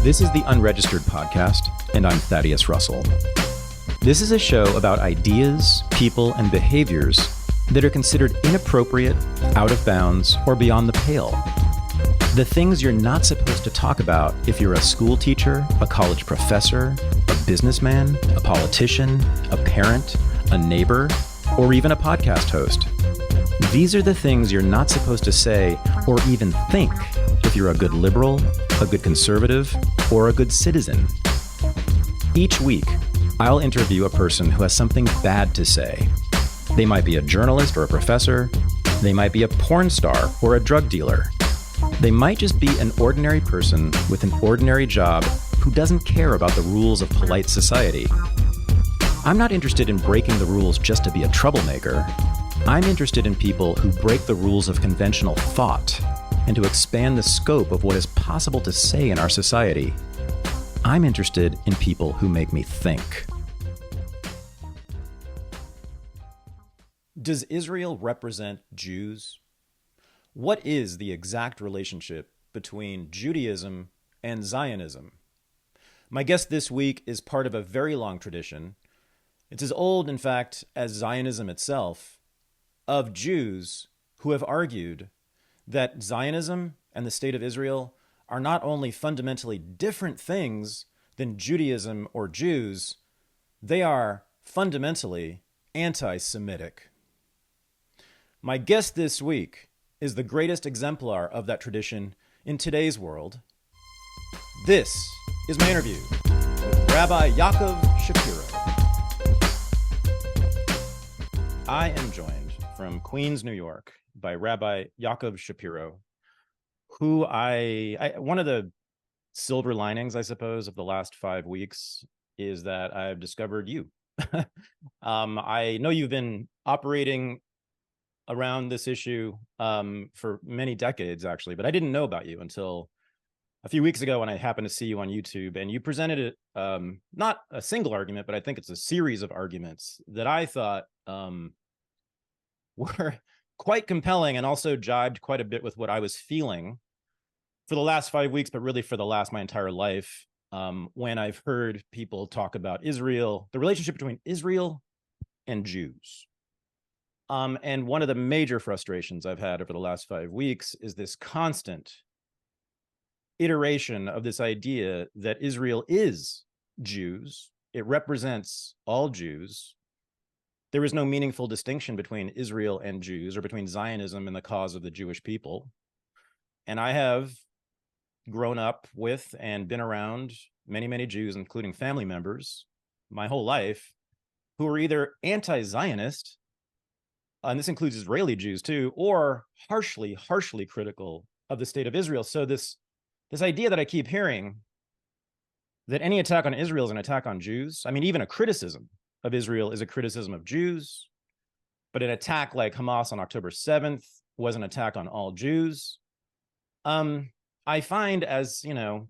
This is the Unregistered podcast, and I'm Thaddeus Russell. This is a show about ideas, people, and behaviors that are considered inappropriate, out of bounds, or beyond the pale. The things you're not supposed to talk about if you're a school teacher, a college professor, a businessman, a politician, a parent, a neighbor, or even a podcast host. These are the things you're not supposed to say or even think if you're a good liberal, a good conservative, or a good citizen. Each week, I'll interview a person who has something bad to say. They might be a journalist or a professor. They might be a porn star or a drug dealer. They might just be an ordinary person with an ordinary job who doesn't care about the rules of polite society. I'm not interested in breaking the rules just to be a troublemaker. I'm interested in people who break the rules of conventional thought and to expand the scope of what is possible to say in our society. I'm interested in people who make me think. Does Israel represent Jews? What is the exact relationship between Judaism and Zionism? My guest this week is part of a very long tradition. It's as old, in fact, as Zionism itself, of Jews who have argued that Zionism and the State of Israel are not only fundamentally different things than Judaism or Jews, they are fundamentally anti-Semitic. My guest this week is the greatest exemplar of that tradition in today's world. This is my interview with Rabbi Yaakov Shapiro. I am joined from Queens, New York, by Rabbi Yaakov Shapiro, who one of the silver linings, I suppose, of the last 5 weeks is that I've discovered you. I know you've been operating around this issue for many decades, actually, but I didn't know about you until a few weeks ago when I happened to see you on YouTube, and you presented it, not a single argument, but I think it's a series of arguments that I thought were quite compelling and also jibed quite a bit with what I was feeling for the last 5 weeks, but really for my entire life, when I've heard people talk about Israel, the relationship between Israel and Jews. And one of the major frustrations I've had over the last 5 weeks is this constant iteration of this idea that Israel is Jews. It represents all Jews. There is no meaningful distinction between Israel and Jews or between Zionism and the cause of the Jewish people. And I have grown up with and been around many, many Jews, including family members, my whole life, who are either anti-Zionist, and this includes Israeli Jews too, or harshly critical of the state of Israel. So this idea that I keep hearing that any attack on Israel is an attack on Jews, I mean, even a criticism of Israel is a criticism of Jews, but an attack like Hamas on October 7th was an attack on all Jews. I find, as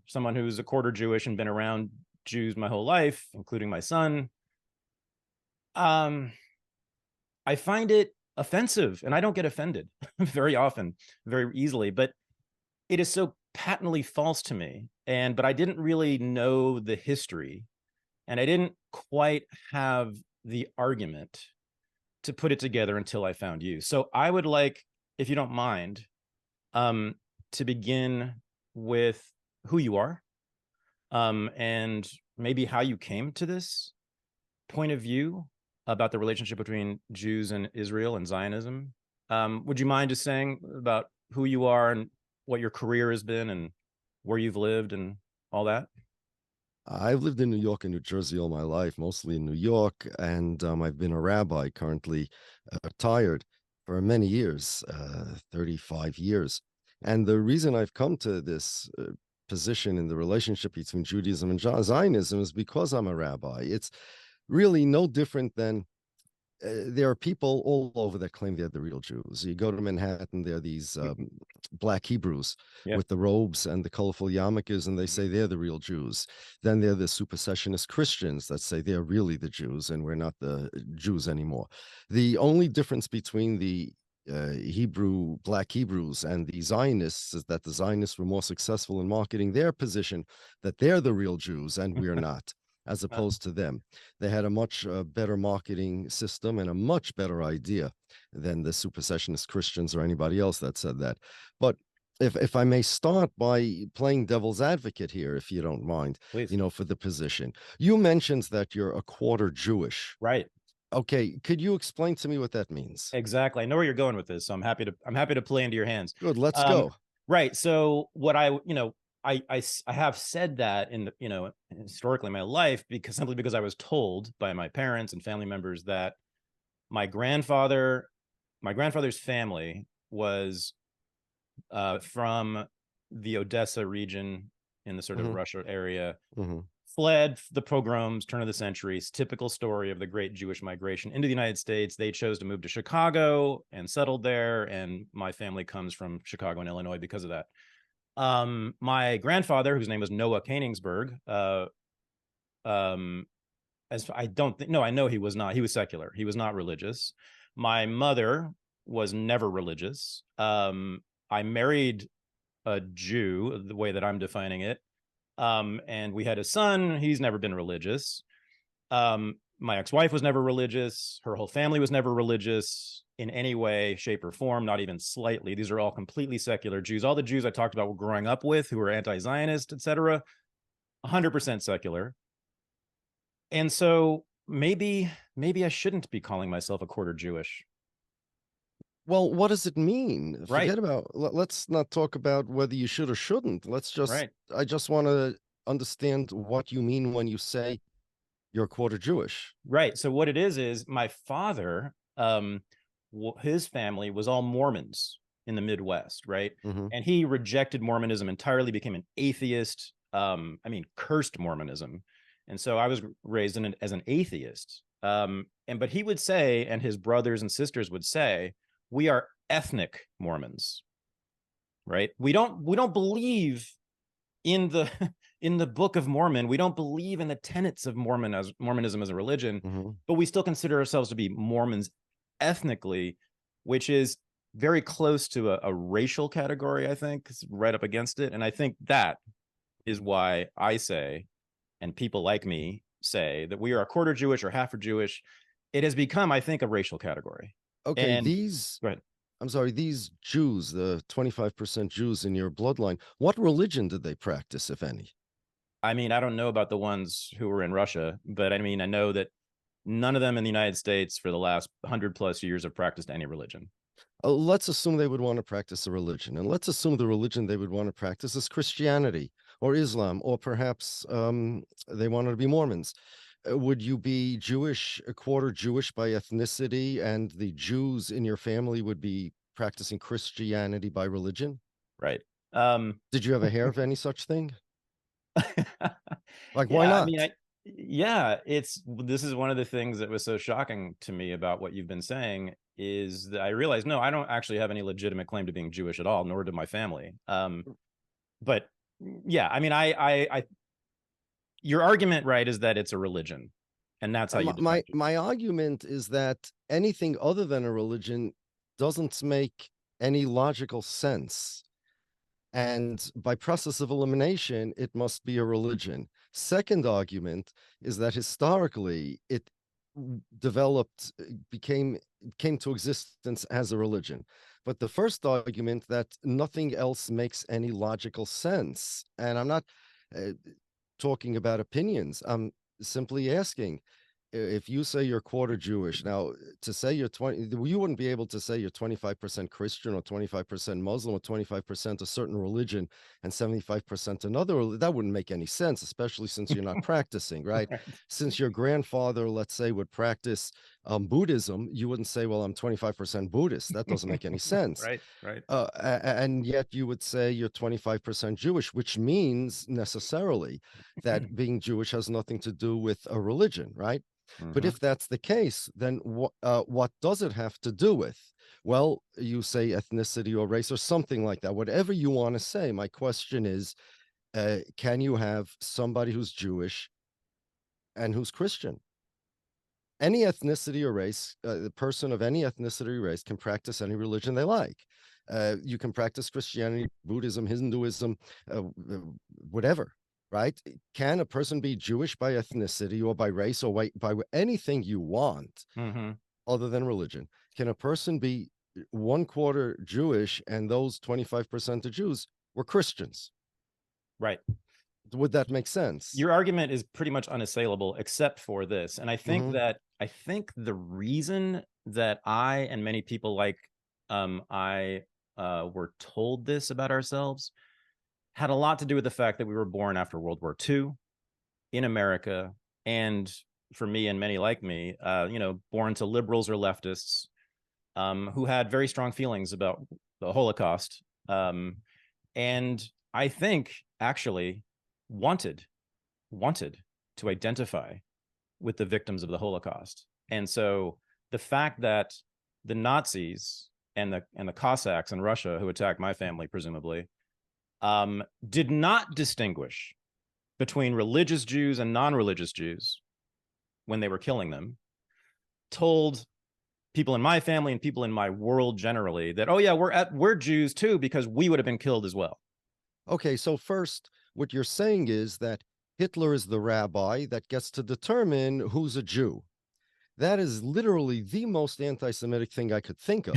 someone who's a quarter Jewish and been around Jews my whole life, including my son, I find it offensive, and I don't get offended very often, very easily, but it is so patently false to me. But I didn't really know the history, and I didn't quite have the argument to put it together until I found you. So I would like, if you don't mind, to begin with who you are, and maybe how you came to this point of view about the relationship between Jews and Israel and Zionism. Would you mind just saying about who you are and what your career has been and where you've lived and all that? I've lived in New York and New Jersey all my life, mostly in New York, and I've been a rabbi, currently retired for many years, 35 years. And the reason I've come to this position in the relationship between Judaism and Zionism is because I'm a rabbi. It's really no different than there are people all over that claim they're the real Jews. You go to Manhattan, there are these black Hebrews with the robes and the colorful yarmulkes, and they say they're the real Jews. Then there are the supersessionist Christians that say they're really the Jews and we're not the Jews anymore. The only difference between the black Hebrews and the Zionists, is that the Zionists were more successful in marketing their position that they're the real Jews and we're not, as opposed to them. They had a much better marketing system and a much better idea than the supersessionist Christians or anybody else that said that. But if I may start by playing devil's advocate here, if you don't mind, Please. for the position. You mentioned that you're a quarter Jewish. Right. Okay, could you explain to me what that means? Exactly. I know where you're going with this, so I'm happy to play into your hands. Good, let's Um, go. right. So what I have said that in the, historically in my life simply because I was told by my parents and family members that my grandfather's family was from the Odessa region in the sort of Mm-hmm. Russia area, Mm-hmm. fled the pogroms, turn of the century, typical story of the great Jewish migration into the United States. They chose to move to Chicago and settled there. And my family comes from Chicago and Illinois because of that. My grandfather, whose name was Noah Koenigsberg, as I don't think, no, I know he was not. He was secular. He was not religious. My mother was never religious. I married a Jew, the way that I'm defining it. And we had a son. He's never been religious. My ex-wife was never religious. Her whole family was never religious in any way, shape, or form, not even slightly. These are all completely secular Jews. All the Jews I talked about were growing up with, who were anti-Zionist, etc., 100% secular. And so maybe I shouldn't be calling myself a quarter Jewish. Well, what does it mean? Right. Forget about, let's not talk about whether you should or shouldn't. Right. I just want to understand what you mean when you say you're quarter Jewish. Right. So what it is my father, his family was all Mormons in the Midwest, right? Mm-hmm. And he rejected Mormonism entirely, became an atheist. Cursed Mormonism. And so I was raised as an atheist. But he would say, and his brothers and sisters would say, we are ethnic Mormons, right? We don't believe in the in the Book of Mormon. We don't believe in the tenets of Mormonism as a religion, Mm-hmm. but we still consider ourselves to be Mormons ethnically, which is very close to a racial category, I think. It's right up against it. And I think that is why I say, and people like me say, that we are a quarter Jewish or half Jewish. It has become, I think, a racial category. Okay, And go ahead. I'm sorry, these Jews, the 25% Jews in your bloodline, what religion did they practice, if any? I mean, I don't know about the ones who were in Russia, but I mean, I know that none of them in the United States for the last 100+ years have practiced any religion. Let's assume they would want to practice a religion, and let's assume the religion they would want to practice is Christianity or Islam, or perhaps they wanted to be Mormons. Would you be Jewish, a quarter Jewish by ethnicity, and the Jews in your family would be practicing Christianity by religion? Right. Did you ever hear of any such thing? Like, why Yeah, I mean, not? this is one of the things that was so shocking to me about what you've been saying, is that I realized, no, I don't actually have any legitimate claim to being Jewish at all, nor did my family. But yeah, I mean, I your argument, right, is that it's a religion, and that's how you define Jew. My argument is that anything other than a religion doesn't make any logical sense. And by process of elimination, it must be a religion. Second argument is that historically it developed, came to existence as a religion. But the first argument, that nothing else makes any logical sense. And I'm not uh, talking about opinions. I'm simply asking, if you say you're quarter Jewish, now to say you're 20, you wouldn't be able to say you're 25% Christian or 25% Muslim or 25% a certain religion and 75% another. That wouldn't make any sense, especially since you're not practicing, right? Right. Since your grandfather, let's say, would practice Buddhism, you wouldn't say, well, I'm 25% Buddhist. That doesn't make any sense. Right, right. And yet you would say you're 25% Jewish, which means necessarily that being Jewish has nothing to do with a religion, right? But Mm-hmm. if that's the case, then what does it have to do with? Well, you say ethnicity or race or something like that, whatever you want to say. My question is, can you have somebody who's Jewish and who's Christian? any ethnicity or race, the person of any ethnicity or race can practice any religion they like. You can practice Christianity, Buddhism, Hinduism, whatever, right? Can a person be Jewish by ethnicity or by race or by anything you want other than religion? Can a person be 1/4 Jewish and those 25% of Jews were Christians? Right. Would that make sense? Your argument is pretty much unassailable, except for this. And I think the reason that I and many people like I were told this about ourselves had a lot to do with the fact that we were born after World War II in America, and for me and many like me, born to liberals or leftists who had very strong feelings about the Holocaust, and I think actually wanted to identify with the victims of the Holocaust. And so the fact that the Nazis and the Cossacks in Russia, who attacked my family presumably, did not distinguish between religious Jews and non-religious Jews when they were killing them, told people in my family and people in my world generally that, oh yeah, we're Jews too, because we would have been killed as well. Okay, so first, what you're saying is that Hitler is the rabbi that gets to determine who's a Jew. That is literally the most anti-Semitic thing I could think of,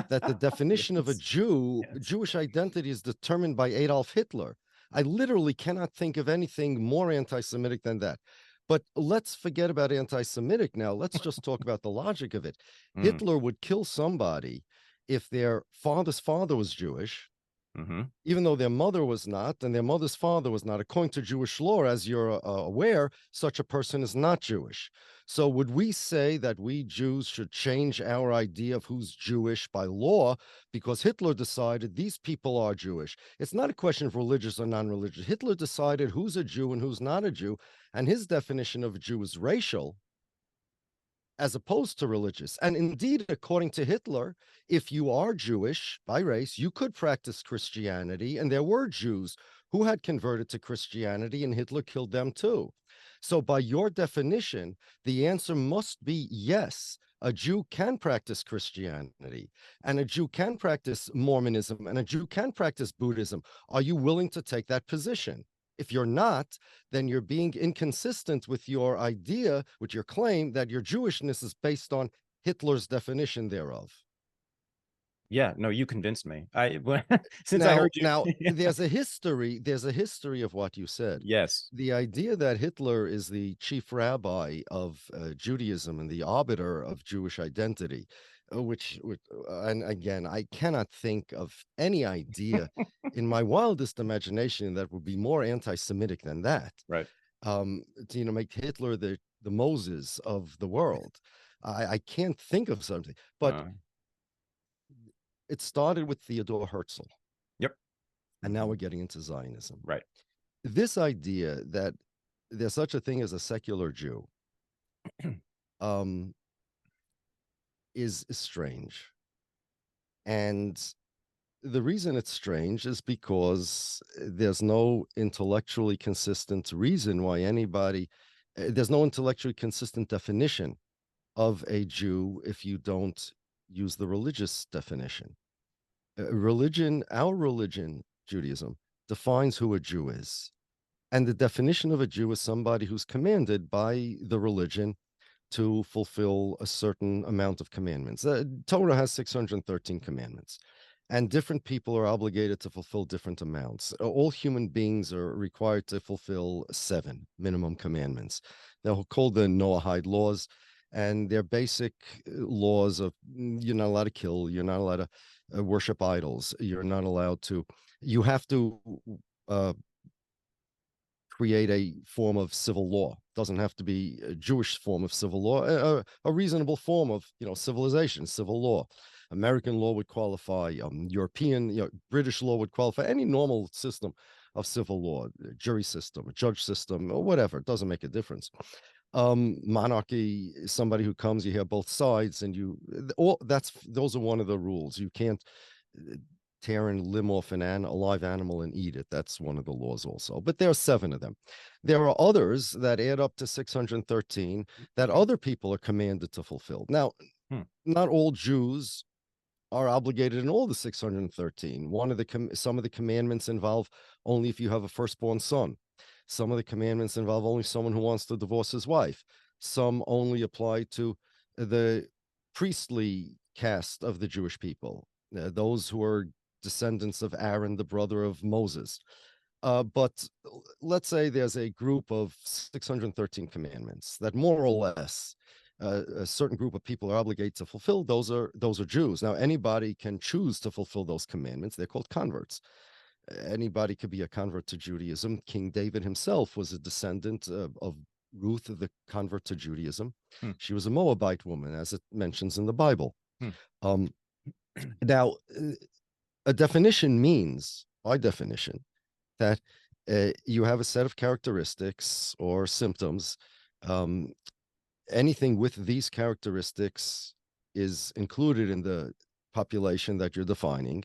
that the definition of a Jew, Jewish identity, is determined by Adolf Hitler. I literally cannot think of anything more anti-Semitic than that. But let's forget about anti-Semitic now. Let's just talk about the logic of it. Hitler would kill somebody if their father's father was Jewish, even though their mother was not, and their mother's father was not. According to Jewish law, as you're aware, such a person is not Jewish. So would we say that we Jews should change our idea of who's Jewish by law because Hitler decided these people are Jewish? It's not a question of religious or non-religious. Hitler decided who's a Jew and who's not a Jew, and his definition of a Jew is racial as opposed to religious. And indeed, according to Hitler, if you are Jewish by race, you could practice Christianity, and there were Jews who had converted to Christianity, and Hitler killed them too. So by your definition, the answer must be yes. A Jew can practice Christianity, and a Jew can practice Mormonism, and a Jew can practice Buddhism. Are you willing to take that position? If you're not, then you're being inconsistent with your idea, with your claim that your Jewishness is based on Hitler's definition thereof. Yeah, no, you convinced me. I heard you. Now there's a history of what you said. Yes. The idea that Hitler is the chief rabbi of Judaism and the arbiter of Jewish identity, and again, I cannot think of any idea in my wildest imagination that would be more anti-Semitic than that. Right. To make Hitler the Moses of the world. I can't think of something, but it started with Theodore Herzl. Yep. And now we're getting into Zionism. Right. This idea that there's such a thing as a secular Jew is strange. And the reason it's strange is because there's no intellectually consistent reason why there's no intellectually consistent definition of a Jew if you don't use the religious definition. Our religion, Judaism, defines who a Jew is. And the definition of a Jew is somebody who's commanded by the religion to fulfill a certain amount of commandments. Torah has 613 commandments, and different people are obligated to fulfill different amounts. All human beings are required to fulfill 7 minimum commandments. They're called the Noahide laws, and they're basic laws of you're not allowed to kill, you're not allowed to worship idols, you have to create a form of civil law. Doesn't have to be a Jewish form of civil law, a reasonable form of civilization, civil law. American law would qualify, European, British law would qualify, any normal system of civil law, jury system, a judge system, or whatever. It doesn't make a difference. Monarchy is somebody who comes, you hear both sides, and those are one of the rules. You can't tear and limb off a live animal and eat it. That's one of the laws also. But there are 7 of them. There are others that add up to 613 that other people are commanded to fulfill. Now, not all Jews are obligated in all the 613. Some of the commandments involve only if you have a firstborn son. Some of the commandments involve only someone who wants to divorce his wife. Some only apply to the priestly caste of the Jewish people, those who are descendants of Aaron, the brother of Moses. But let's say there's a group of 613 commandments that more or less a certain group of people are obligated to fulfill. Those are Jews. Now, anybody can choose to fulfill those commandments. They're called converts. Anybody could be a convert to Judaism. King David himself was a descendant of Ruth, the convert to Judaism. She was a Moabite woman, as it mentions in the Bible. Now, a definition means, by definition, that you have a set of characteristics or symptoms. Anything with these characteristics is included in the population that you're defining.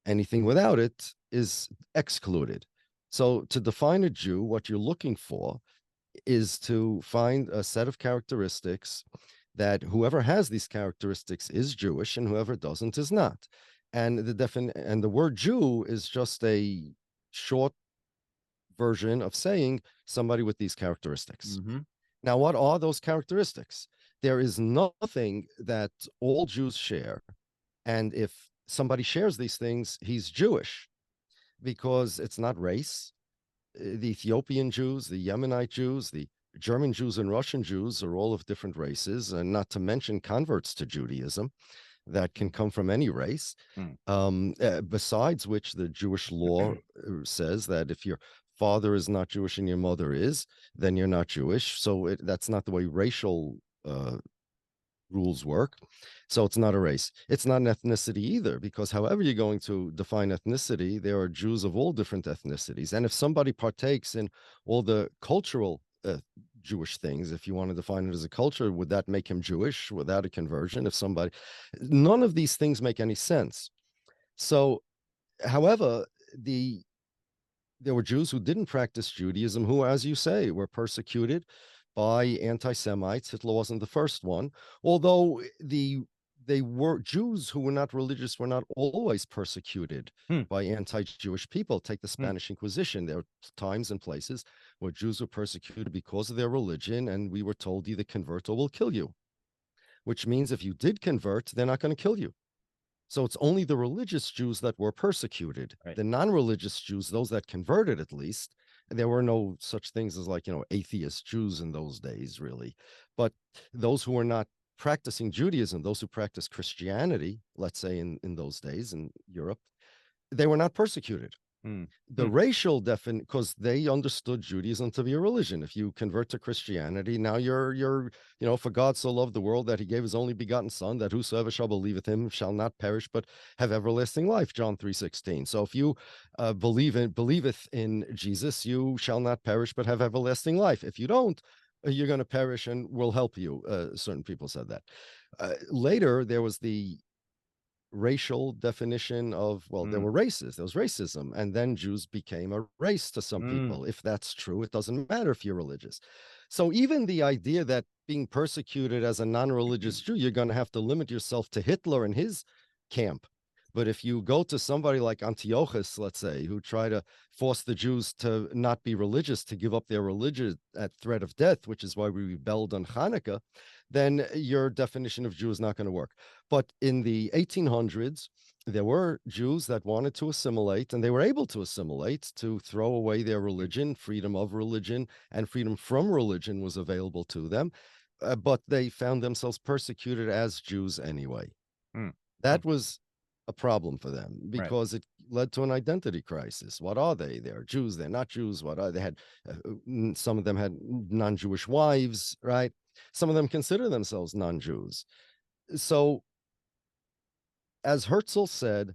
Anything without it is excluded. So to define a Jew, what you're looking for is to find a set of characteristics that whoever has these characteristics is Jewish and whoever doesn't is not. And the word Jew is just a short version of saying somebody with these characteristics. Now, what are those characteristics? There is nothing that all Jews share. And if somebody shares these things, he's Jewish, because it's not race. The Ethiopian Jews, the Yemenite Jews, the German Jews and Russian Jews are all of different races, and not to mention converts to Judaism that can come from any race. Besides which, the Jewish law says that if your father is not Jewish and your mother is, then you're not Jewish. So that's not the way racial rules work. So it's not a race. It's not an ethnicity either, because however you're going to define ethnicity, there are Jews of all different ethnicities. And if somebody partakes in all the cultural Jewish things, if you want to define it as a culture, would that make him Jewish without a conversion? None of these things make any sense. So, however, there were Jews who didn't practice Judaism, who, as you say, were persecuted by anti-Semites. Hitler wasn't the first one, although they were Jews who were not religious, were not always persecuted by anti-Jewish people. Take the Spanish Inquisition. There were times and places where Jews were persecuted because of their religion, and we were told either convert or we'll kill you, which means if you did convert, they're not going to kill you. So it's only the religious Jews that were persecuted. Right. The non-religious Jews, those that converted at least, there were no such things as atheist Jews in those days, really. But those who were not practicing Judaism, those who practiced Christianity, let's say in those days in Europe, they were not persecuted. The racial because they understood Judaism to be a religion. If you convert to Christianity, now you're for God so loved the world that he gave his only begotten son, that whosoever shall believeth him shall not perish but have everlasting life, John 3:16. So if you believeth in Jesus, you shall not perish but have everlasting life. If you don't, you're going to perish, and we'll help you. Certain people said that. Later, there was the racial definition of, there were races, there was racism, and then Jews became a race to some people. If that's true, it doesn't matter if you're religious. So even the idea that being persecuted as a non-religious Jew, you're going to have to limit yourself to Hitler and his camp. But if you go to somebody like Antiochus, let's say, who try to force the Jews to not be religious, to give up their religion at threat of death, which is why we rebelled on Hanukkah, then your definition of Jew is not going to work. But in the 1800s, there were Jews that wanted to assimilate, and they were able to assimilate, to throw away their religion. Freedom of religion and freedom from religion was available to them, but they found themselves persecuted as Jews anyway. That was a problem for them, because it led to an identity crisis. What are they? They're Jews, they're not Jews. What are they? Had some of them had non-Jewish wives, right? Some of them consider themselves non-Jews. So, as Herzl said,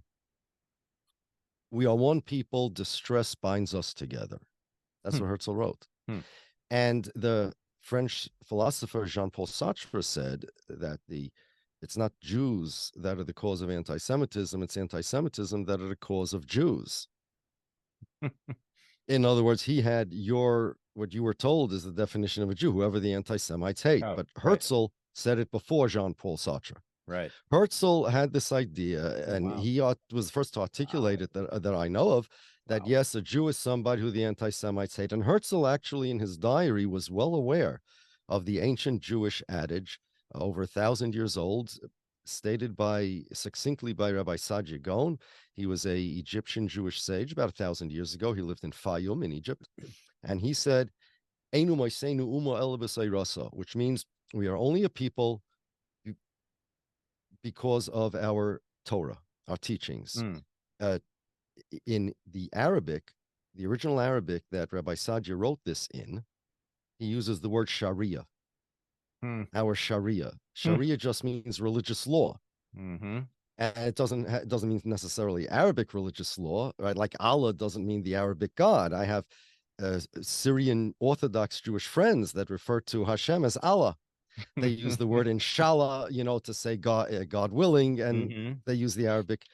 we are one people, distress binds us together. That's what Herzl wrote. And the French philosopher Jean-Paul Sartre said that the It's not Jews that are the cause of anti-Semitism. It's anti-Semitism that are the cause of Jews. In other words, he had what you were told is the definition of a Jew, whoever the anti-Semites hate. Oh, But right, Herzl said it before Jean-Paul Sartre. right. Herzl had this idea, Oh, and wow. he was the first to articulate it that I know of, that Wow. yes, a Jew is somebody who the anti-Semites hate. And Herzl actually in his diary was well aware of the ancient Jewish adage, over 1,000 years old, stated succinctly by Rabbi Saadia Gaon. He was a Egyptian Jewish sage about 1,000 years ago. He lived in Fayum in Egypt. And he said, "Einu moiseinu uma ela b'seirasa," which means we are only a people because of our Torah, our teachings. Mm. Uh, in the Arabic, the original Arabic that Rabbi Saadia wrote this in, he uses the word Sharia. Mm. Our Sharia. Mm. Sharia just means religious law. Mm-hmm. And it doesn't mean necessarily Arabic religious law, right? Like Allah doesn't mean the Arabic God. I have Syrian Orthodox Jewish friends that refer to Hashem as Allah. They use the word inshallah, to say God willing, and Mm-hmm. they use the Arabic,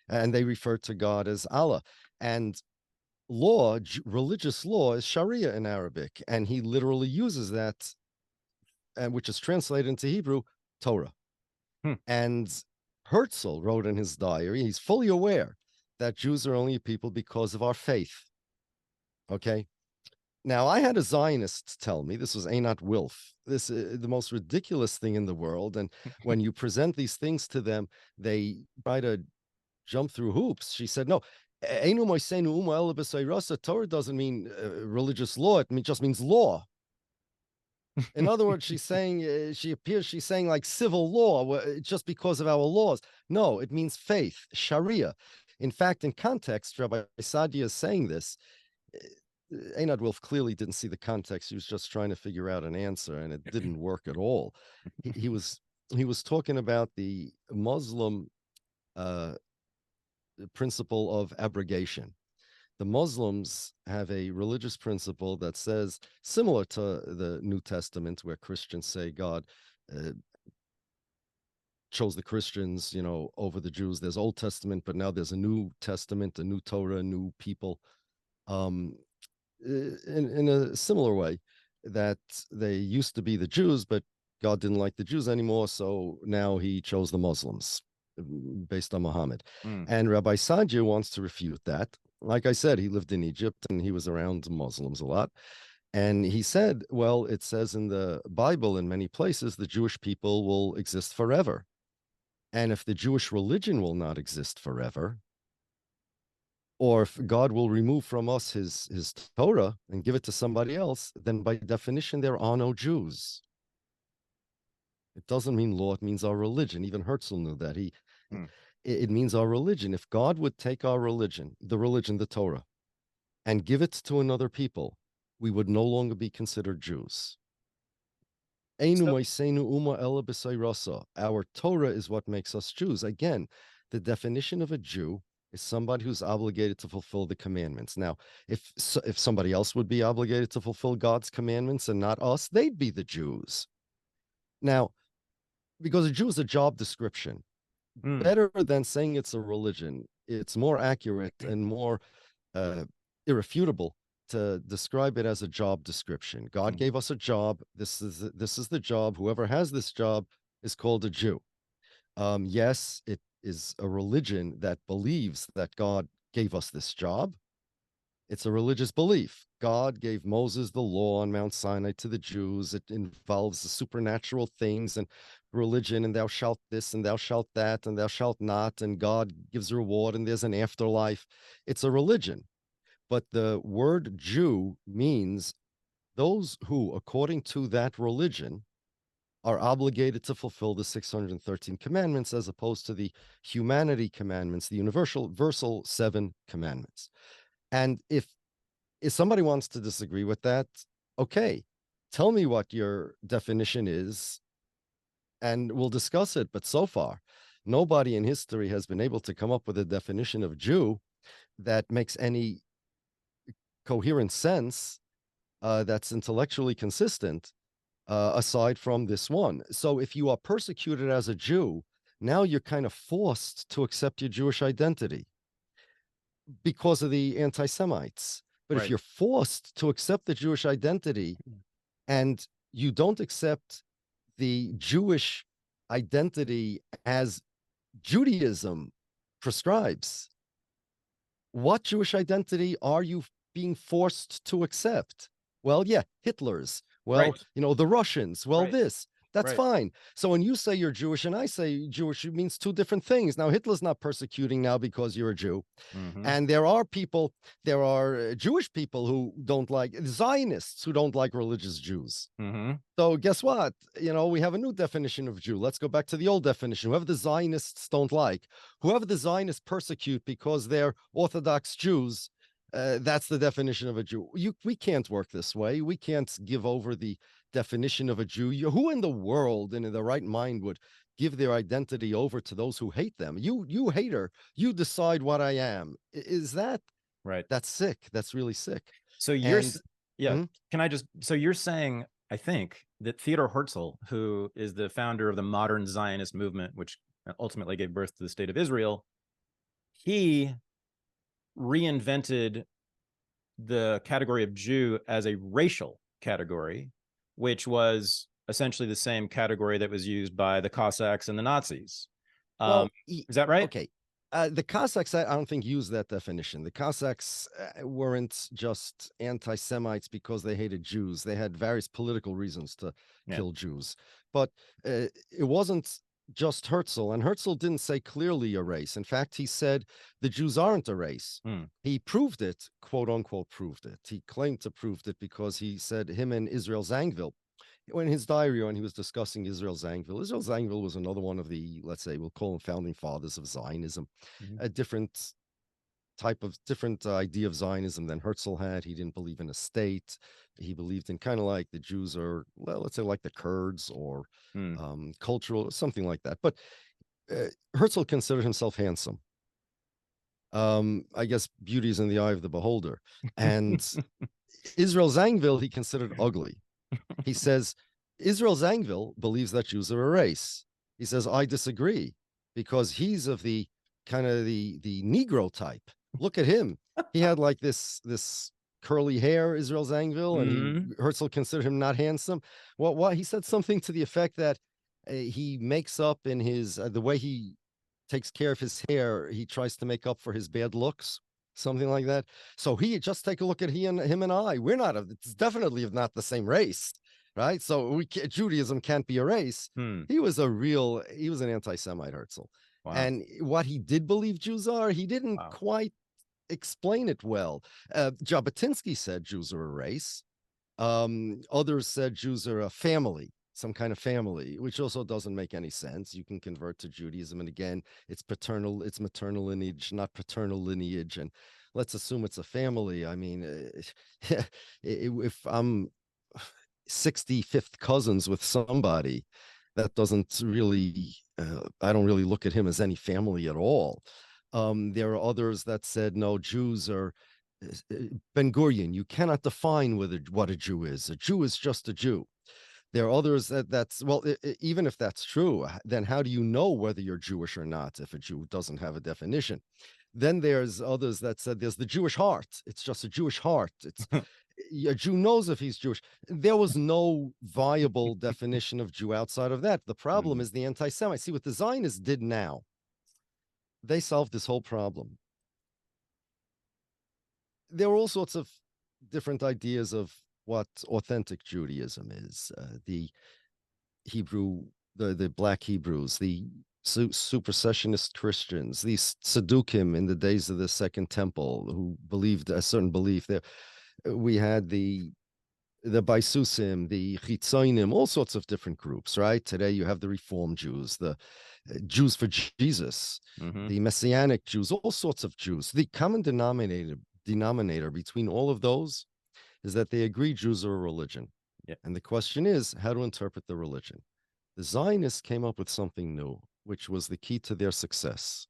and they refer to God as Allah. And law, religious law, is Sharia in Arabic, and he literally uses that, which is translated into Hebrew, Torah. Hmm. And Herzl wrote in his diary, he's fully aware that Jews are only a people because of our faith. Okay. Now, I had a Zionist tell me, this was Einat Wilf, this is the most ridiculous thing in the world. And when you present these things to them, they try to jump through hoops. She said, no, Torah doesn't mean religious law. It just means law. In other words, she's saying, she's saying like civil law, just because of our laws. No, it means faith, Sharia. In fact, in context, Rabbi Saadia is saying this. Einad Wolf clearly didn't see the context. He was just trying to figure out an answer, and it didn't work at all. He was talking about the Muslim principle of abrogation. The Muslims have a religious principle that says, similar to the New Testament, where Christians say God chose the Christians, over the Jews. There's Old Testament, but now there's a New Testament, a new Torah, a new people. In a similar way, that they used to be the Jews, but God didn't like the Jews anymore, so now he chose the Muslims based on Muhammad. And Rabbi Saadia wants to refute that. Like I said, he lived in Egypt and he was around Muslims a lot. And he said, well, it says in the Bible in many places the Jewish people will exist forever. And if the Jewish religion will not exist forever, or if God will remove from us his Torah and give it to somebody else, then by definition, there are no Jews. It doesn't mean law, it means our religion. Even Herzl knew that. It means our religion. If God would take our religion, the Torah, and give it to another people, we would no longer be considered Jews. Our Torah is what makes us Jews. Again, the definition of a Jew is somebody who's obligated to fulfill the commandments. Now, if somebody else would be obligated to fulfill God's commandments and not us, they'd be the Jews. Now, because a Jew is a job description, better than saying it's a religion, it's more accurate and more irrefutable to describe it as a job description. God gave us a job. This is the job. Whoever has this job is called a Jew. Yes, it is a religion that believes that God gave us this job. It's a religious belief. God gave Moses the law on Mount Sinai to the Jews. It involves the supernatural things and religion, and thou shalt this, and thou shalt that, and thou shalt not, and God gives reward, and there's an afterlife. It's a religion. But the word Jew means those who, according to that religion, are obligated to fulfill the 613 commandments as opposed to the humanity commandments, the universal 7 commandments. And if somebody wants to disagree with that, okay, tell me what your definition is and we'll discuss it. But so far, nobody in history has been able to come up with a definition of Jew that makes any coherent sense, that's intellectually consistent, aside from this one. So if you are persecuted as a Jew, now you're kind of forced to accept your Jewish identity because of the anti-Semites. But if you're forced to accept the Jewish identity and you don't accept the Jewish identity as Judaism prescribes, what Jewish identity are you being forced to accept? Well, yeah, Hitler's. Well, the Russians. Well, this. That's fine. So when you say you're Jewish and I say Jewish, it means two different things. Now, Hitler's not persecuting now because you're a Jew. And there are Jewish people who don't like, Zionists who don't like religious Jews. So guess what? We have a new definition of Jew. Let's go back to the old definition. Whoever the Zionists don't like, whoever the Zionists persecute because they're Orthodox Jews, that's the definition of a Jew. We can't work this way. We can't give over the definition of a Jew. Who in the world and in the right mind would give their identity over to those who hate them? You hater, you decide what I am. Is that right? That's sick. That's really sick. So so you're saying, I think, that Theodore Herzl, who is the founder of the modern Zionist movement, which ultimately gave birth to the state of Israel, he reinvented the category of Jew as a racial category, which was essentially the same category that was used by the Cossacks and the Nazis. Is that right? Okay. The Cossacks, I don't think, used that definition. The Cossacks weren't just anti-Semites because they hated Jews. They had various political reasons to kill Jews. But it wasn't just Herzl, and Herzl didn't say clearly a race. In fact, he said the Jews aren't a race. He proved it, quote unquote, proved it. He claimed to prove it because he said him and Israel Zangwill, in his diary, when he was discussing Israel Zangwill was another one of the, let's say, we'll call him founding fathers of Zionism, a different idea of Zionism than Herzl had. He didn't believe in a state. He believed in kind of like the Jews are, well, let's say like the Kurds or cultural, something like that. But Herzl considered himself handsome. I guess beauty is in the eye of the beholder. And Israel Zangwill, he considered ugly. He says, Israel Zangwill believes that Jews are a race. He says, I disagree, because he's of the kind of the Negro type. Look at him. He had like this curly hair, Israel Zangwill, and Herzl considered him not handsome. Well, he said something to the effect that he makes up in his, the way he takes care of his hair, he tries to make up for his bad looks. Something like that. So he just take a look at him and I. We're not. It's definitely not the same race, right? So Judaism can't be a race. He was an anti-Semite, Herzl. Wow. And what he did believe Jews are, he didn't quite explain it well. Jabotinsky said Jews are a race. Others said Jews are a family, some kind of family, which also doesn't make any sense. You can convert to Judaism, and again, it's maternal lineage, not paternal lineage, and let's assume it's a family. I mean, if I'm 65th cousins with somebody, that doesn't really, I don't really look at him as any family at all. There are others that said, no, Jews are, Ben Gurion, you cannot define what a Jew is. A Jew is just a Jew. There are others even if that's true, then how do you know whether you're Jewish or not if a Jew doesn't have a definition? Then there's others that said there's the Jewish heart. It's just a Jewish heart. It's a Jew knows if he's Jewish. There was no viable definition of Jew outside of that. The problem is the anti-Semites. See, what the Zionists did now, they solved this whole problem. There were all sorts of different ideas of what authentic Judaism is. The black Hebrews, the supersessionist Christians, these Sadukim in the days of the Second Temple who believed a certain belief. There, we had the Baisusim, the Chitzonim, all sorts of different groups, right? Today you have the Reform Jews, the Jews for Jesus, the Messianic Jews, all sorts of Jews. The common denominator between all of those is that they agree Jews are a religion. And the question is how to interpret the religion. The Zionists came up with something new, which was the key to their success.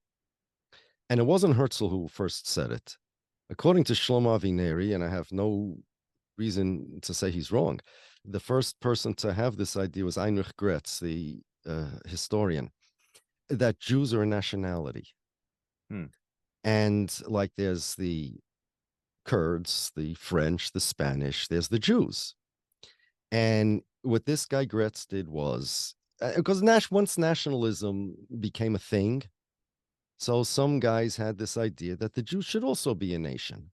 And it wasn't Herzl who first said it. According to Shlomo Avineri, and I have no reason to say he's wrong, The first person to have this idea was Heinrich Gretz, the historian, that Jews are a nationality. And like there's the Kurds, the French, the Spanish, there's the Jews. And what this guy Gretz did was, because once nationalism became a thing, so some guys had this idea that the Jews should also be a nation.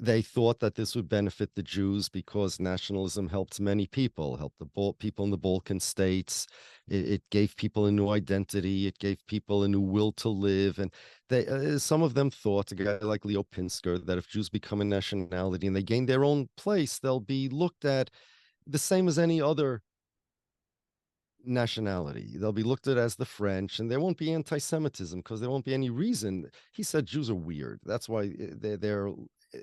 They thought that this would benefit the Jews because nationalism helped many people, helped the people in the Balkan states. It gave people a new identity. It gave people a new will to live. And they, some of them thought, a guy like Leo Pinsker, that if Jews become a nationality and they gain their own place, they'll be looked at the same as any other nationality. They'll be looked at as the French, and there won't be anti-Semitism because there won't be any reason. He said Jews are weird. That's why they're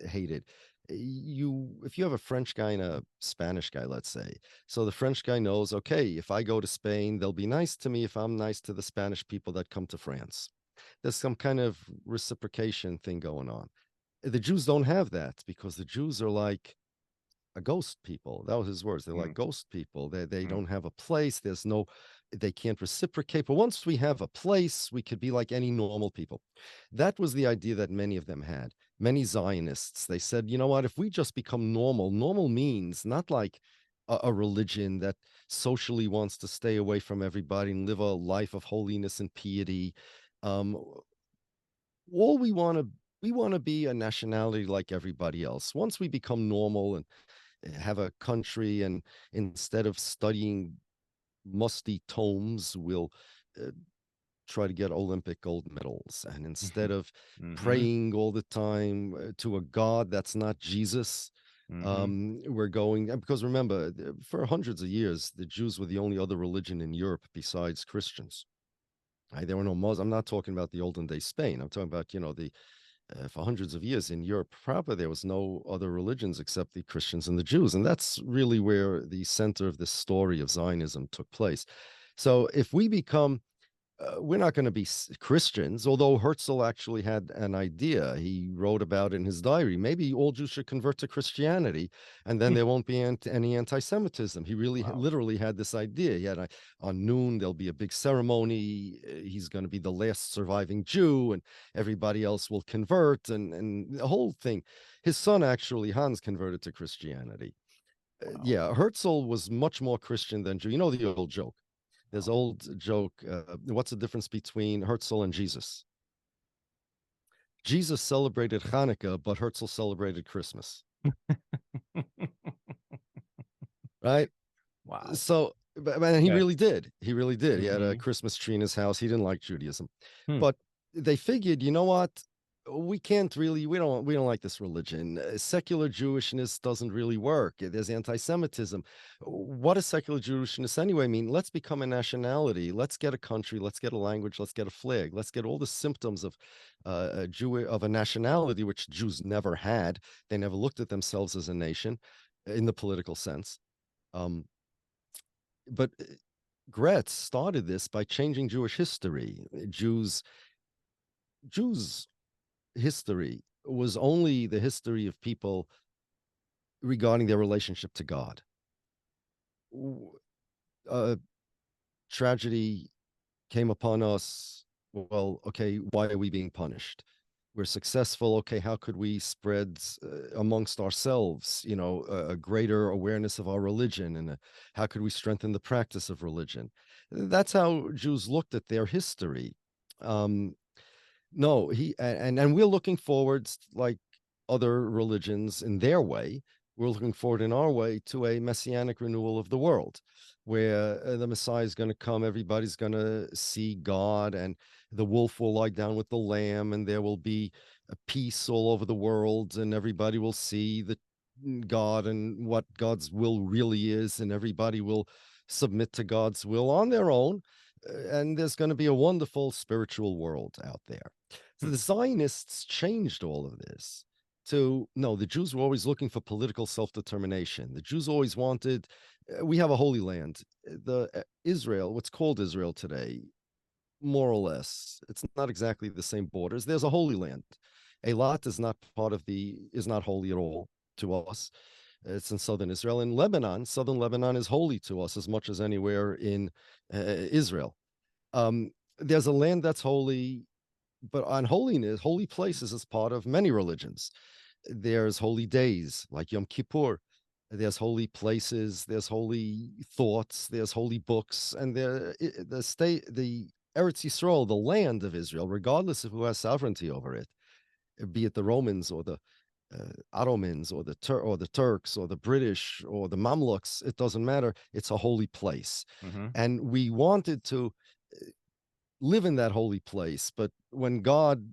hated. If you have a French guy and a Spanish guy, let's say, so the French guy knows, okay, if I go to Spain, they'll be nice to me if I'm nice to the Spanish people that come to France. There's some kind of reciprocation thing going on. The Jews don't have that because the Jews are like a ghost people. That was his words. They're like ghost people. They don't have a place. They can't reciprocate. But once we have a place, we could be like any normal people. That was the idea that many of them had. Many Zionists, they said, you know what, if we just become normal means not like a religion that socially wants to stay away from everybody and live a life of holiness and piety. All we want to be a nationality like everybody else. Once we become normal and have a country, and instead of studying musty tomes, we'll try to get Olympic gold medals. And instead of praying all the time to a God that's not Jesus, we're going, because remember, for hundreds of years, the Jews were the only other religion in Europe besides Christians. Right? There were no Muslims. I'm not talking about the olden day Spain. I'm talking about, for hundreds of years in Europe proper, there was no other religions except the Christians and the Jews. And that's really where the center of this story of Zionism took place. So if we become we're not going to be Christians, although Herzl actually had an idea. He wrote about it in his diary. Maybe all Jews should convert to Christianity, and then there won't be any anti-Semitism. He really literally had this idea. He had on noon, there'll be a big ceremony. He's going to be the last surviving Jew, and everybody else will convert, and the whole thing. His son, actually, Hans, converted to Christianity. Yeah, Herzl was much more Christian than Jew. You know the old joke. There's old joke. What's the difference between Herzl and Jesus? Jesus celebrated Hanukkah, but Herzl celebrated Christmas. Right? Wow. So, and he really did. He really did. He had a Christmas tree in his house. He didn't like Judaism. But they figured, you know what? We don't like this religion. Secular Jewishness doesn't really work. There's anti-Semitism. What does secular Jewishness anyway mean? Let's become a nationality. Let's get a country. Let's get a language. Let's get a flag. Let's get all the symptoms of a nationality, which Jews never had. They never looked at themselves as a nation in the political sense. But Gretz started this by changing Jewish history. Jews' history was only the history of people regarding their relationship to God. Tragedy came upon us. Well, okay, why are we being punished? We're successful. Okay, how could we spread amongst ourselves, a greater awareness of our religion, and how could we strengthen the practice of religion? That's how Jews looked at their history. No, and we're looking forward, like other religions in their way, we're looking forward in our way to a messianic renewal of the world, where the Messiah is going to come, everybody's going to see God, and the wolf will lie down with the lamb, and there will be a peace all over the world, and everybody will see the God and what God's will really is, and everybody will submit to God's will on their own. And there's going to be a wonderful spiritual world out there. So the Zionists changed all of this no, the Jews were always looking for political self-determination. The Jews always wanted, we have a holy land. Israel, what's called Israel today, more or less, it's not exactly the same borders. There's a holy land. Eilat is not holy at all to us. It's in southern Israel. In Lebanon, southern Lebanon is holy to us as much as anywhere in Israel. There's a land that's holy, but on holiness, holy places is part of many religions. There's holy days like Yom Kippur. There's holy places. There's holy thoughts. There's holy books, and the Eretz Yisrael, the land of Israel, regardless of who has sovereignty over it, be it the Romans or the Ottomans or the Turks or the British or the Mamluks, it doesn't matter. It's a holy place, and we wanted to live in that holy place. But when God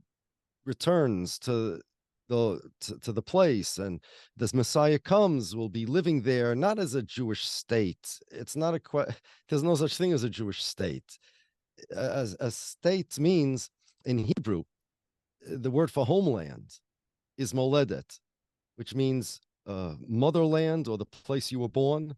returns to the place and this Messiah comes, we'll be living there not as a Jewish state. It's not there's no such thing as a Jewish state. As a state means in Hebrew, the word for homeland is moledet, which means motherland or the place you were born,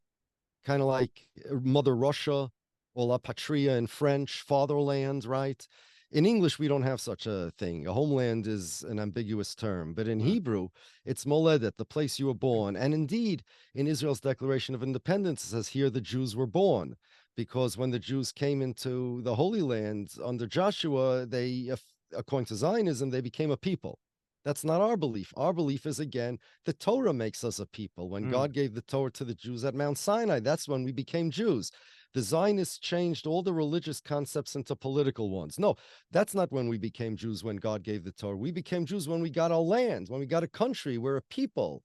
kind of like Mother Russia or La Patria in French, fatherland, right? In English, we don't have such a thing. A homeland is an ambiguous term, but in Hebrew, it's moledet, the place you were born. And indeed, in Israel's Declaration of Independence, it says here the Jews were born, because when the Jews came into the Holy Land under Joshua, they, according to Zionism, they became a people. That's not our belief. Our belief is, again, the Torah makes us a people. When God gave the Torah to the Jews at Mount Sinai, that's when we became Jews. The Zionists changed all the religious concepts into political ones. No, that's not when we became Jews, when God gave the Torah. We became Jews when we got our land, when we got a country. We're a people.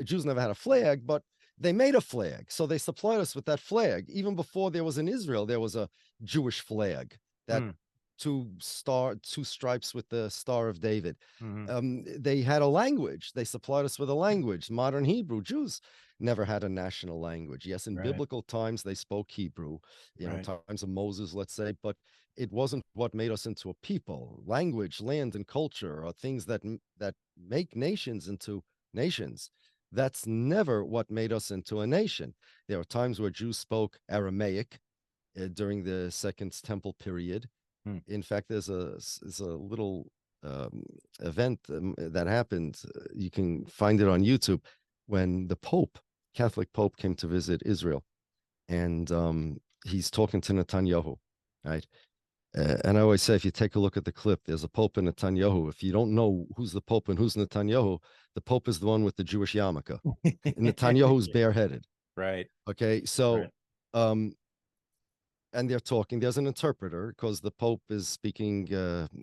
Jews never had a flag, but they made a flag. So they supplied us with that flag. Even before there was in Israel, there was a Jewish flag, that two stripes with the Star of David. They had a language. They supplied us with a language, modern Hebrew. Jews never had a national language. Yes, in biblical times, they spoke Hebrew, times of Moses, let's say, but it wasn't what made us into a people. Language, land, and culture are things that make nations into nations. That's never what made us into a nation. There are times where Jews spoke Aramaic during the Second Temple period. In fact, there's a little event that happened. You can find it on YouTube, when the Pope, Catholic Pope, came to visit Israel, and he's talking to Netanyahu, right? And I always say, if you take a look at the clip, there's a Pope and Netanyahu. If you don't know who's the Pope and who's Netanyahu, the Pope is the one with the Jewish yarmulke. Netanyahu's bareheaded. Right. Okay, so and they're talking. There's an interpreter because the Pope is speaking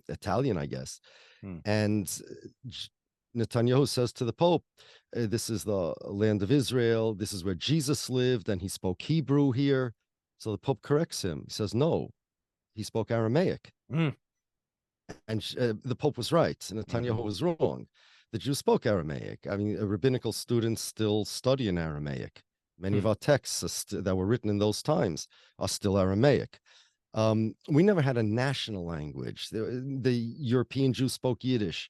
Italian, I guess. And Netanyahu says to the Pope, this is the land of Israel. This is where Jesus lived, and he spoke Hebrew here. So the Pope corrects him. He says, no, he spoke Aramaic. And the Pope was right. Netanyahu was wrong. The Jews spoke Aramaic. I mean, rabbinical students still study in Aramaic. Many of our texts that were written in those times are still Aramaic. We never had a national language. The European Jews spoke Yiddish.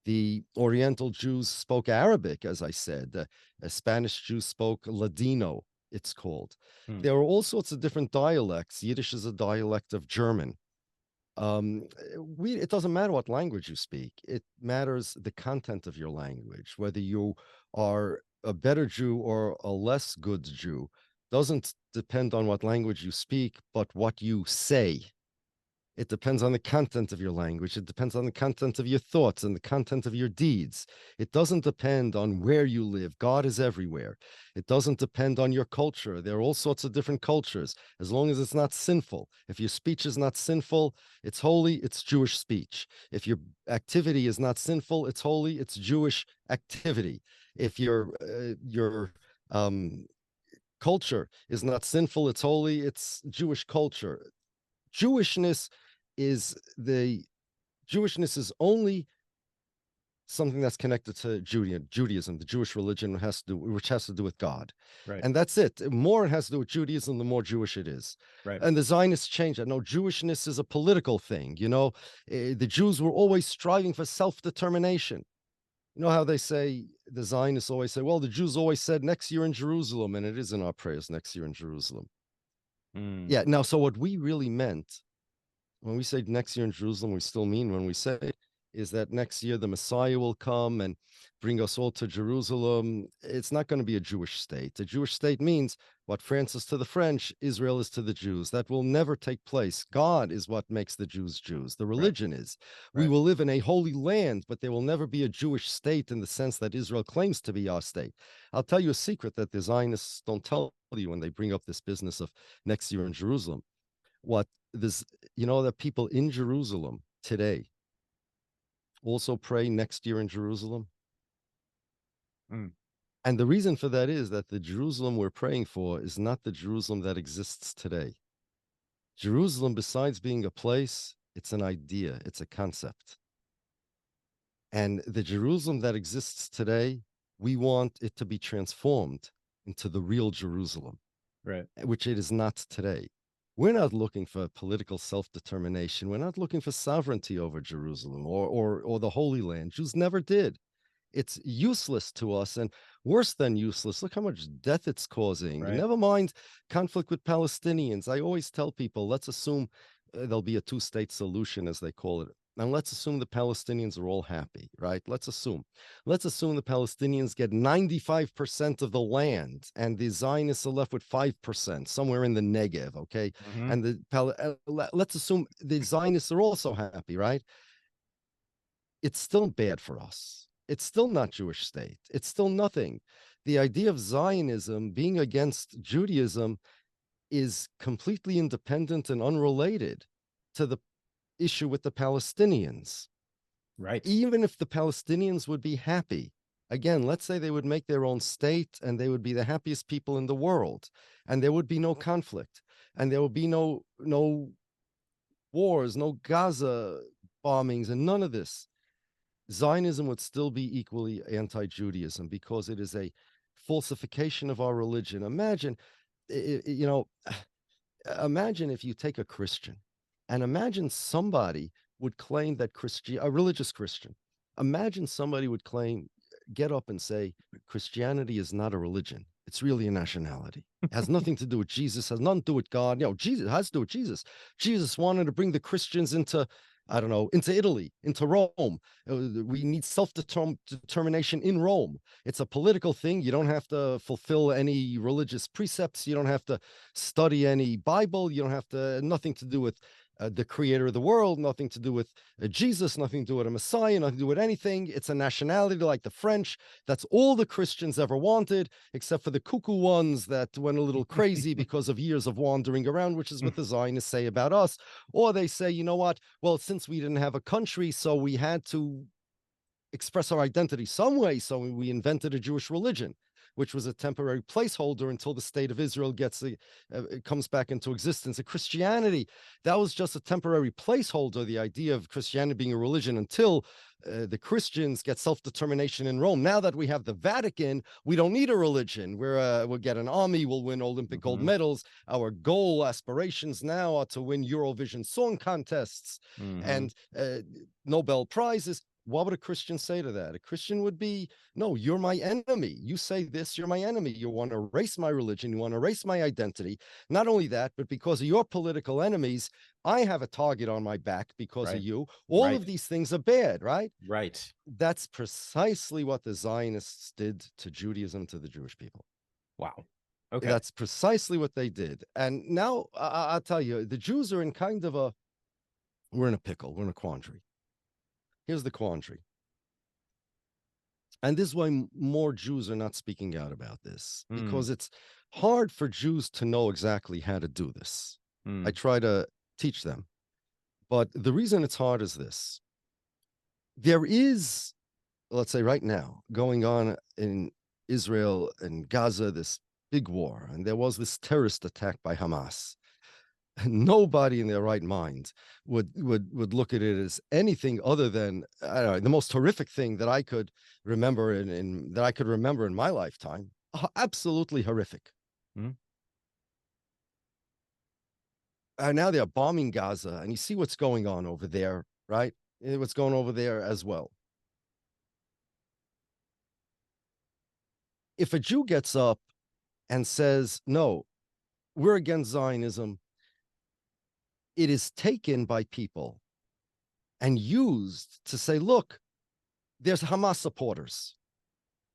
The Oriental Jews spoke Arabic, as I said. The Spanish Jews spoke Ladino, it's called. There are all sorts of different dialects. Yiddish is a dialect of German. It doesn't matter what language you speak. It matters the content of your language, whether you are a better Jew or a less good Jew. Doesn't depend on what language you speak, but what you say. It depends on the content of your language. It depends on the content of your thoughts and the content of your deeds. It doesn't depend on where you live. God is everywhere. It doesn't depend on your culture. There are all sorts of different cultures, as long as it's not sinful. If your speech is not sinful, it's holy, it's Jewish speech. If your activity is not sinful, it's holy, it's Jewish activity. If your culture is not sinful, it's holy, it's Jewish culture. Jewishness is only something that's connected to Judaism, the Jewish religion, which has to do with God. Right. And that's it. The more it has to do with Judaism, the more Jewish it is. Right. And the Zionists changed that. No, Jewishness is a political thing. The Jews were always striving for self-determination. You know how they say, the Zionists always say, well, the Jews always said next year in Jerusalem, and it is in our prayers, next year in Jerusalem. Yeah. Now, so what we really meant when we say next year in Jerusalem, we still mean when we say is that next year the Messiah will come and bring us all to Jerusalem. It's not going to be a Jewish state. A Jewish state means what France is to the French, Israel is to the Jews. That will never take place. God is what makes the Jews Jews. The religion is. We will live in a holy land, but there will never be a Jewish state in the sense that Israel claims to be our state. I'll tell you a secret that the Zionists don't tell you when they bring up this business of next year in Jerusalem. What this, that people in Jerusalem today also pray next year in Jerusalem. And the reason for that is that the Jerusalem we're praying for is not the Jerusalem that exists today. Jerusalem, besides being a place, it's an idea, it's a concept. And the Jerusalem that exists today, we want it to be transformed into the real Jerusalem, which it is not today. We're not looking for political self-determination. We're not looking for sovereignty over Jerusalem or the Holy Land. Jews never did. It's useless to us, and worse than useless. Look how much death it's causing. Never mind conflict with Palestinians. I always tell people, let's assume there'll be a two-state solution, as they call it. And let's assume the Palestinians are all happy, right? Let's assume the Palestinians get 95% of the land and the Zionists are left with 5%, somewhere in the Negev, okay? And let's assume the Zionists are also happy, right? It's still bad for us. It's still not Jewish state. It's still nothing. The idea of Zionism being against Judaism is completely independent and unrelated to the issue with the Palestinians. Even if the Palestinians would be happy, again, let's say they would make their own state and they would be the happiest people in the world, and there would be no conflict, and there would be no wars, no Gaza bombings, and none of this. Zionism would still be equally anti-Judaism because it is a falsification of our religion. Imagine if you take a Christian and imagine somebody would claim that a religious Christian, imagine somebody would get up and say, Christianity is not a religion. It's really a nationality. It has nothing to do with Jesus, has nothing to do with God. Jesus has to do with Jesus. Jesus wanted to bring the Christians into Italy, into Rome. We need self-determination in Rome. It's a political thing. You don't have to fulfill any religious precepts. You don't have to study any Bible. You don't have to, nothing to do with the creator of the world, nothing to do with Jesus, nothing to do with a Messiah, nothing to do with anything. It's a nationality like the French. That's all the Christians ever wanted, except for the cuckoo ones that went a little crazy because of years of wandering around, which is what the Zionists say about us. Or they say, you know what? Well, since we didn't have a country, so we had to express our identity some way, so we invented a Jewish religion, which was a temporary placeholder until the state of Israel comes back into existence. Christianity, that was just a temporary placeholder, the idea of Christianity being a religion until the Christians get self-determination in Rome. Now that we have the Vatican, we don't need a religion. We'll get an army, we'll win Olympic gold medals. Our goal, aspirations now are to win Eurovision song contests and Nobel Prizes. What would a Christian say to that? A Christian would be, no, you're my enemy. You say this, you're my enemy. You want to erase my religion. You want to erase my identity. Not only that, but because of your political enemies, I have a target on my back because of you. All of these things are bad, right? That's precisely what the Zionists did to Judaism, to the Jewish people. Wow. Okay. That's precisely what they did. And now I'll tell you, the Jews are in we're in a pickle. We're in a quandary. Here's the quandary. And this is why more Jews are not speaking out about this, because it's hard for Jews to know exactly how to do this. I try to teach them. But the reason it's hard is this. There is, let's say right now, going on in Israel and Gaza, this big war, and there was this terrorist attack by Hamas. Nobody in their right mind would look at it as anything other than the most horrific thing that I could remember in my lifetime. Absolutely horrific. Now they're bombing Gaza, and you see what's going on over there, right? What's going over there as well. If a Jew gets up and says, no, we're against Zionism, it is taken by people and used to say, look, there's Hamas supporters.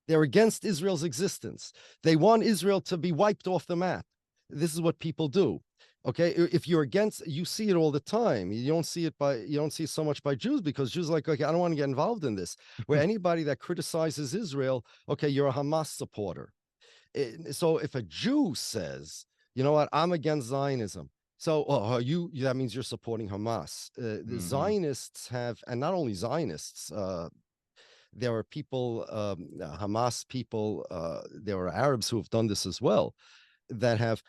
They're against Israel's existence. They want Israel to be wiped off the map. This is what people do. Okay, if you're against, you see it all the time. You don't see it so much by Jews, because Jews are like, okay, I don't want to get involved in this. Where anybody that criticizes Israel, okay, you're a Hamas supporter. So if a Jew says, you know what, I'm against Zionism, so that means you're supporting Hamas. The Zionists have, and not only Zionists, there are people, Hamas people, there are Arabs who have done this as well, that have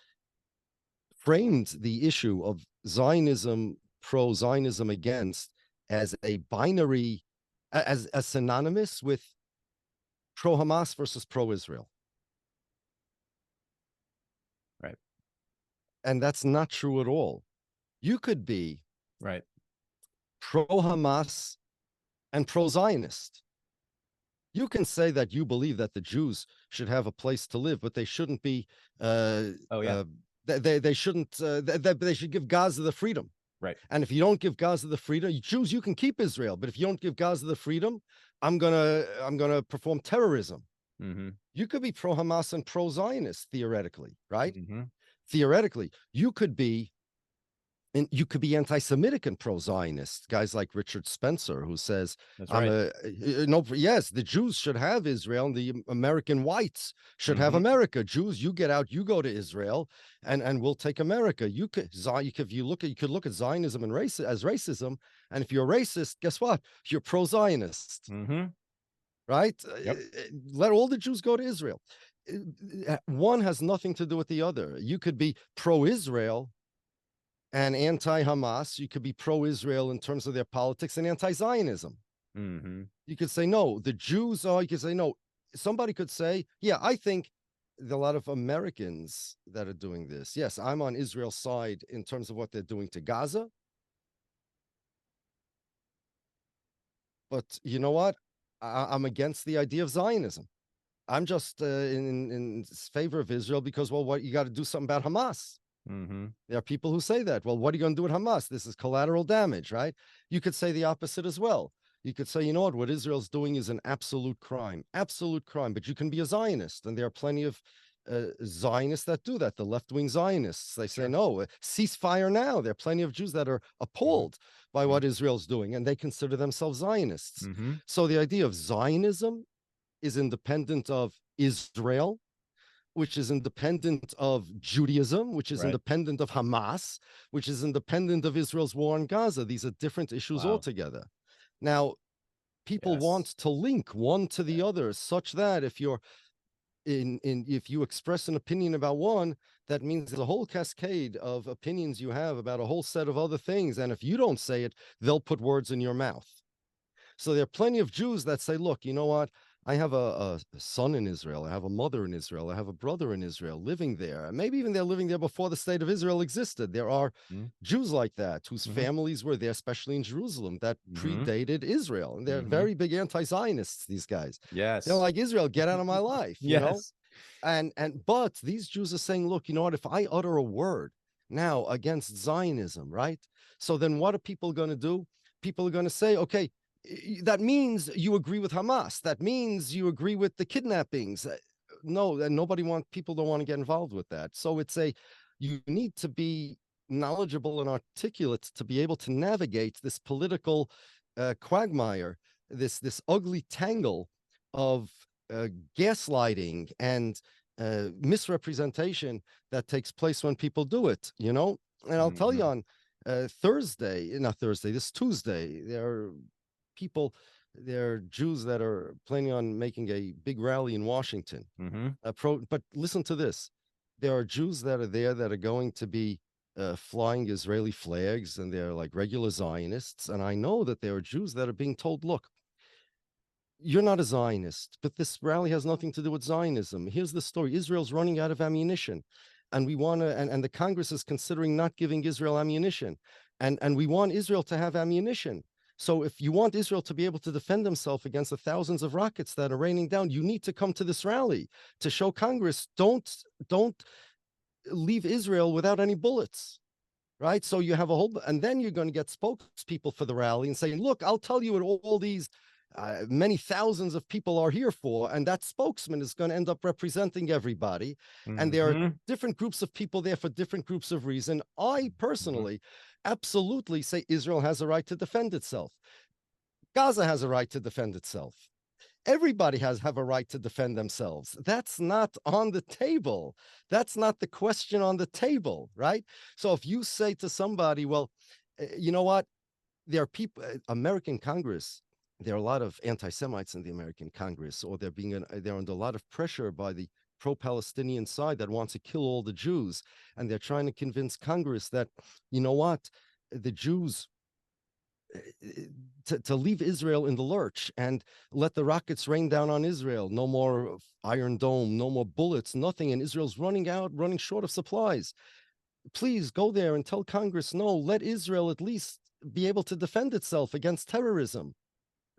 framed the issue of Zionism, pro-Zionism against, as a binary, as synonymous with pro-Hamas versus pro-Israel. Right. And that's not true at all. You could be right pro-Hamas and pro-Zionist. You can say that you believe that the Jews should have a place to live, but they shouldn't be. They shouldn't. They should give Gaza the freedom. Right. And if you don't give Gaza the freedom, Jews, you can keep Israel, but if you don't give Gaza the freedom, I'm gonna perform terrorism. You could be pro-Hamas and pro-Zionist theoretically, right? Theoretically, you could be. And you could be anti-Semitic and pro-Zionist. Guys like Richard Spencer, who says, yes, the Jews should have Israel, and the American whites should have America. Jews, you get out, you go to Israel, and we'll take America. You could look at Zionism and as racism, and if you're a racist, guess what? You're pro-Zionist, right? Yep. Let all the Jews go to Israel. One has nothing to do with the other. You could be pro-Israel and anti-Hamas. You could be pro-Israel in terms of their politics, and anti-Zionism. You could say, no, the Jews are, you could say, no. Somebody could say, yeah, I think there are a lot of Americans that are doing this. Yes, I'm on Israel's side in terms of what they're doing to Gaza. But you know what? I'm against the idea of Zionism. I'm just in favor of Israel because, well, what, you got to do something about Hamas. There are people who say that. Well, what are you going to do with Hamas? This is collateral damage, right? You could say the opposite as well. You could say, you know what Israel's doing is an absolute crime, but you can be a Zionist, and there are plenty of Zionists that do that, the left-wing Zionists. They say, no, ceasefire now. There are plenty of Jews that are appalled by what Israel's doing, and they consider themselves Zionists. So the idea of Zionism is independent of Israel, which is independent of Judaism, which is independent of Hamas, which is independent of Israel's war on Gaza. These are different issues altogether. Now, people want to link one to the other, such that if you're if you express an opinion about one, that means there's a whole cascade of opinions you have about a whole set of other things. And if you don't say it, they'll put words in your mouth. So there are plenty of Jews that say, look, you know what? I have a son in Israel. I have a mother in Israel. I have a brother in Israel living there. Maybe even they're living there before the state of Israel existed. There are Jews like that whose families were there, especially in Jerusalem, that predated Israel. And they're very big anti-Zionists, these guys. Yes. They're like, Israel, get out of my life, you know? But these Jews are saying, look, you know what? If I utter a word now against Zionism, right? So then what are people going to do? People are going to say, okay, that means you agree with Hamas. That means you agree with the kidnappings. No, and people don't want to get involved with that. So you need to be knowledgeable and articulate to be able to navigate this political quagmire, this ugly tangle of gaslighting and misrepresentation that takes place when people do it, you know? And I'll tell you, on this Tuesday, there are Jews that are planning on making a big rally in Washington. But listen to this. There are Jews that are there that are going to be flying Israeli flags, and they're like regular Zionists. And I know that there are Jews that are being told, look, you're not a Zionist, but this rally has nothing to do with Zionism. Here's the story. Israel's running out of ammunition, and we want to, and the Congress is considering not giving Israel ammunition. And we want Israel to have ammunition. So if you want Israel to be able to defend themselves against the thousands of rockets that are raining down, you need to come to this rally to show Congress, don't leave Israel without any bullets. right? So you have a whole, and then you're going to get spokespeople for the rally and saying, look, I'll tell you what all these many thousands of people are here for, and that spokesman is going to end up representing everybody. And there are different groups of people there for different groups of reason. I personally absolutely say Israel has a right to defend itself. Gaza has a right to defend itself. Everybody have a right to defend themselves. That's not on the table. That's not the question on the table, right? So if you say to somebody, well, you know what? There are people, American Congress, there are a lot of anti-Semites in the American Congress, or they're under a lot of pressure by the pro-Palestinian side that wants to kill all the Jews. And they're trying to convince Congress that, you know what? The Jews, to leave Israel in the lurch and let the rockets rain down on Israel. No more Iron Dome, no more bullets, nothing. And Israel's running short of supplies. Please go there and tell Congress, no, let Israel at least be able to defend itself against terrorism.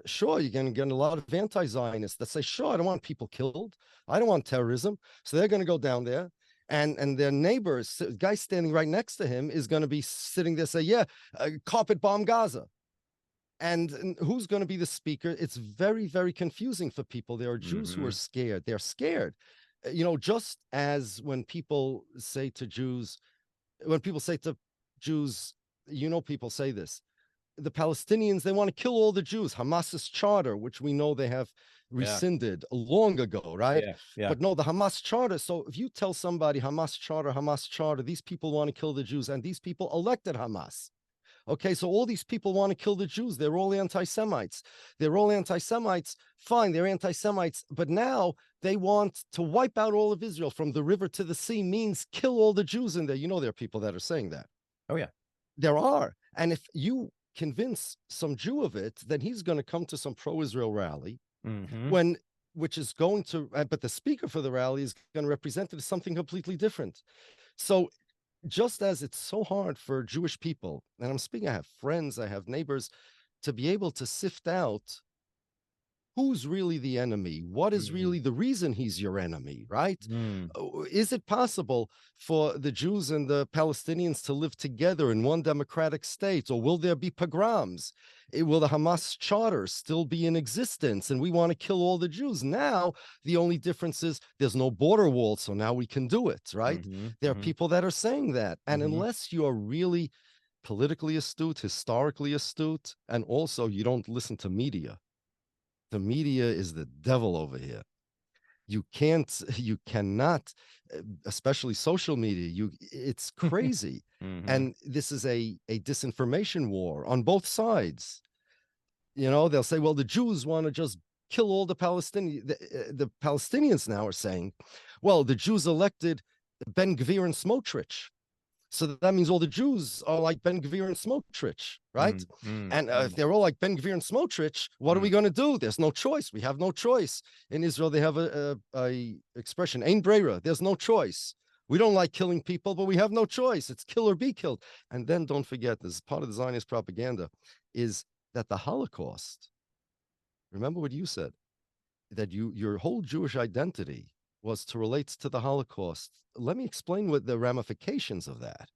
Sure, you're going to get a lot of anti-Zionists that say, sure, I don't want people killed. I don't want terrorism. So they're going to go down there. And their neighbors, the guy standing right next to him, is going to be sitting there say, yeah, carpet bomb Gaza. And who's going to be the speaker? It's very, very confusing for people. There are Jews who are scared. They're scared. You know, just as when people say to Jews, you know, people say this, the Palestinians, they want to kill all the Jews. Hamas's charter, which we know they have rescinded long ago, right? But no, the Hamas charter. So if you tell somebody Hamas charter, these people want to kill the Jews, and these people elected Hamas. Okay, so all these people want to kill the Jews. They're all anti-Semites. Fine, they're anti-Semites. But now they want to wipe out all of Israel from the river to the sea, means kill all the Jews in there. You know, there are people that are saying that. Oh, yeah. There are. And if you convince some Jew of it, then he's going to come to some pro-Israel rally, which is going to, but the speaker for the rally is going to represent it as something completely different. So just as it's so hard for Jewish people, and I'm speaking, I have friends, I have neighbors, to be able to sift out who's really the enemy, what is really the reason he's your enemy, right? Is it possible for the Jews and the Palestinians to live together in one democratic state, or will there be pogroms? Will the Hamas charter still be in existence and we want to kill all the Jews? Now, the only difference is there's no border wall, so now we can do it, right? There are people that are saying that. And unless you are really politically astute, historically astute, and also you don't listen to media, the media is the devil over here. You cannot, especially social media, it's crazy. And this is a disinformation war on both sides. You know, they'll say, well, the Jews want to just kill all the Palestinians. The Palestinians now are saying, well, the Jews elected Ben Gvir and Smotrich. So that means all the Jews are like Ben Gvir and Smotrich, right? And if they're all like Ben Gvir and Smotrich, what are we going to do? There's no choice. We have no choice. In Israel, they have a expression, ein brera. There's no choice. We don't like killing people, but we have no choice. It's kill or be killed. And then don't forget, this is part of the Zionist propaganda, is that the Holocaust, remember what you said, that your whole Jewish identity was to relate to the Holocaust. Let me explain what the ramifications of that.